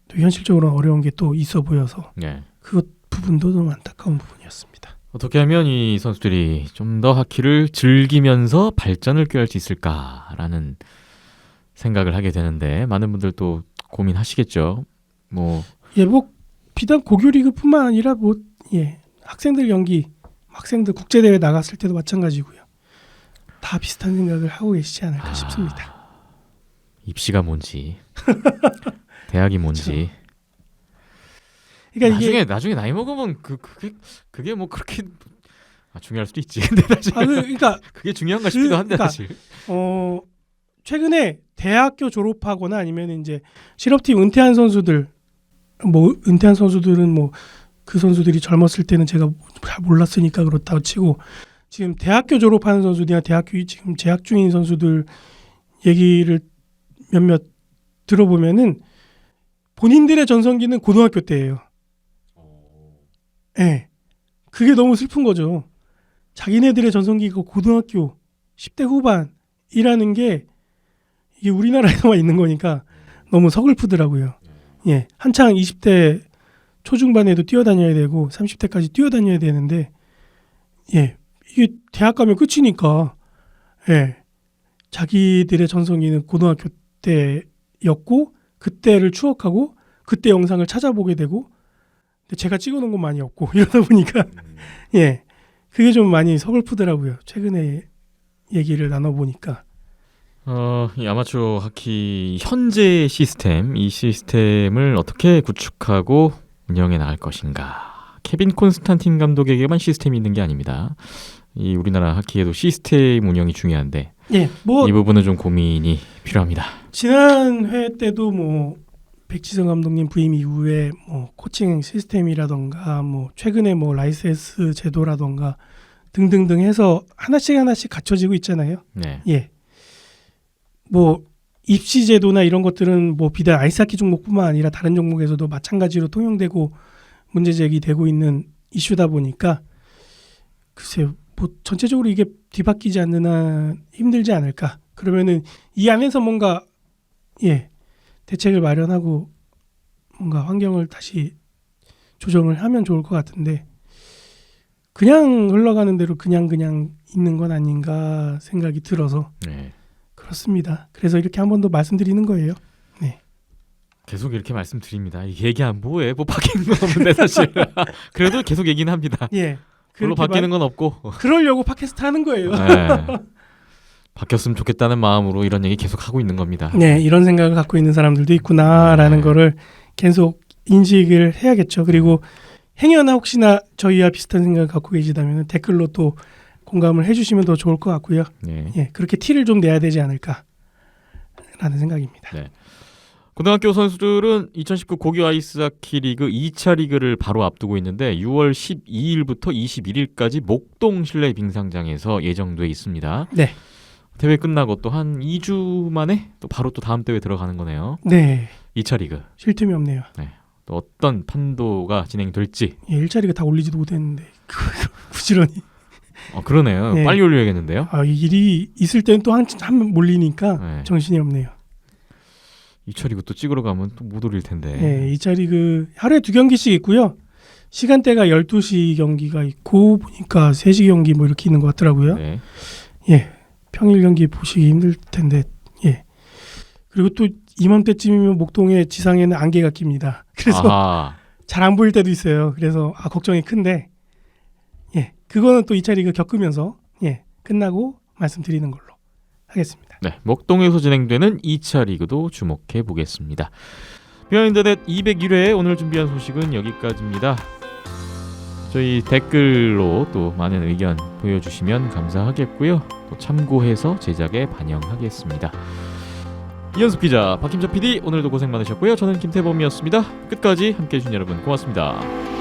또 현실적으로 어려운 게 또 있어 보여서 네. 그것 부분도 좀 안타까운 부분이었습니다. 어떻게 하면 이 선수들이 좀 더 하키를 즐기면서 발전을 꾀할 수 있을까라는 생각을 하게 되는데 많은 분들 또 고민하시겠죠. 뭐 뭐 비단 고교 리그뿐만 아니라 학생들 경기, 학생들 국제 대회 나갔을 때도 마찬가지고요. 다 비슷한 생각을 하고 계시지 않을까 싶습니다. 입시가 뭔지 대학이 뭔지 그러니까 나중에 나이 먹으면 그게 뭐 그렇게 중요할 수도 있지. 근데 사실 그러니까 그게 중요한가 싶기도 한데 그러니까 사실. 최근에 대학교 졸업하거나 아니면 이제 실업팀 은퇴한 선수들 은퇴한 선수들은 그 선수들이 젊었을 때는 제가 잘 몰랐으니까 그렇다고 치고 지금 대학교 졸업하는 선수들이나 대학교 지금 재학 중인 선수들 얘기를 몇몇 들어보면은 본인들의 전성기는 고등학교 때예요. 네. 그게 너무 슬픈 거죠. 자기네들의 전성기가 고등학교 10대 후반이라는 게 이게 우리나라에서만 있는 거니까 너무 서글프더라고요. 예, 한창 20대 초중반에도 뛰어다녀야 되고 30대까지 뛰어다녀야 되는데 이게 대학 가면 끝이니까 자기들의 전성기는 고등학교 때였고 그때를 추억하고 그때 영상을 찾아보게 되고 근데 제가 찍어놓은 건 많이 없고 이러다 보니까 그게 좀 많이 서글프더라고요. 최근에 얘기를 나눠보니까 이 아마추어 하키 현재 시스템, 이 시스템을 어떻게 구축하고 운영해 나갈 것인가. 케빈 콘스탄틴 감독에게만 시스템이 있는 게 아닙니다. 이 우리나라 하키에도 시스템 운영이 중요한데 이 부분은 좀 고민이 필요합니다. 지난 회 때도 백지성 감독님 부임 이후에 코칭 시스템이라던가 최근에 라이센스 제도라던가 등등등 해서 하나씩 갖춰지고 있잖아요. 네. 입시 제도나 이런 것들은 비단 아이스하키 종목뿐만 아니라 다른 종목에서도 마찬가지로 통용되고 문제 제기되고 있는 이슈다 보니까 글쎄요. 전체적으로 이게 뒤바뀌지 않는 한 힘들지 않을까. 그러면은 이 안에서 뭔가 대책을 마련하고 뭔가 환경을 다시 조정을 하면 좋을 것 같은데 그냥 흘러가는 대로 그냥 있는 건 아닌가 생각이 들어서 그렇습니다. 그래서 이렇게 한 번 더 말씀드리는 거예요. 계속 이렇게 말씀드립니다. 얘기한 뭐해? 바뀌는 건 없는데 사실. 그래도 계속 얘기는 합니다. 별로 바뀌는 건 없고. 그러려고 팟캐스트 하는 거예요. 바뀌었으면 좋겠다는 마음으로 이런 얘기 계속 하고 있는 겁니다. 이런 생각을 갖고 있는 사람들도 있구나라는 거를 계속 인식을 해야겠죠. 그리고 행여나 혹시나 저희와 비슷한 생각을 갖고 계시다면 댓글로 또 공감을 해주시면 더 좋을 것 같고요. 그렇게 티를 좀 내야 되지 않을까라는 생각입니다. 고등학교 선수들은 2019 고교 아이스하키 리그 2차 리그를 바로 앞두고 있는데 6월 12일부터 21일까지 목동 실내 빙상장에서 예정돼 있습니다. 대회 끝나고 또 한 2주 만에 또 바로 또 다음 대회 들어가는 거네요. 2차 리그. 쉴 틈이 없네요. 또 어떤 판도가 진행될지. 1차 리그 다 올리지도 못했는데 부지런히. 그러네요. 빨리 올려야겠는데요. 이 일이 있을 때는 또 한 몰리니까 정신이 없네요. 2차 리그 또 찍으러 가면 또 못 올릴 텐데. 2차 리그 하루에 2경기씩 있고요. 시간대가 12시 경기가 있고 보니까 3시 경기 이렇게 있는 것 같더라고요. 평일 경기 보시기 힘들 텐데. 그리고 또 이맘때쯤이면 목동에 지상에는 안개가 낍니다. 그래서 잘 안 보일 때도 있어요. 그래서 걱정이 큰데 그거는 또 2차 리그 겪으면서 끝나고 말씀드리는 걸로 하겠습니다. 목동에서 진행되는 2차 리그도 주목해 보겠습니다. 비하인드넷 201회 오늘 준비한 소식은 여기까지입니다. 저희 댓글로 또 많은 의견 보여주시면 감사하겠고요. 또 참고해서 제작에 반영하겠습니다. 이현수 기자, 박김자 PD 오늘도 고생 많으셨고요. 저는 김태범이었습니다. 끝까지 함께해 주신 여러분 고맙습니다.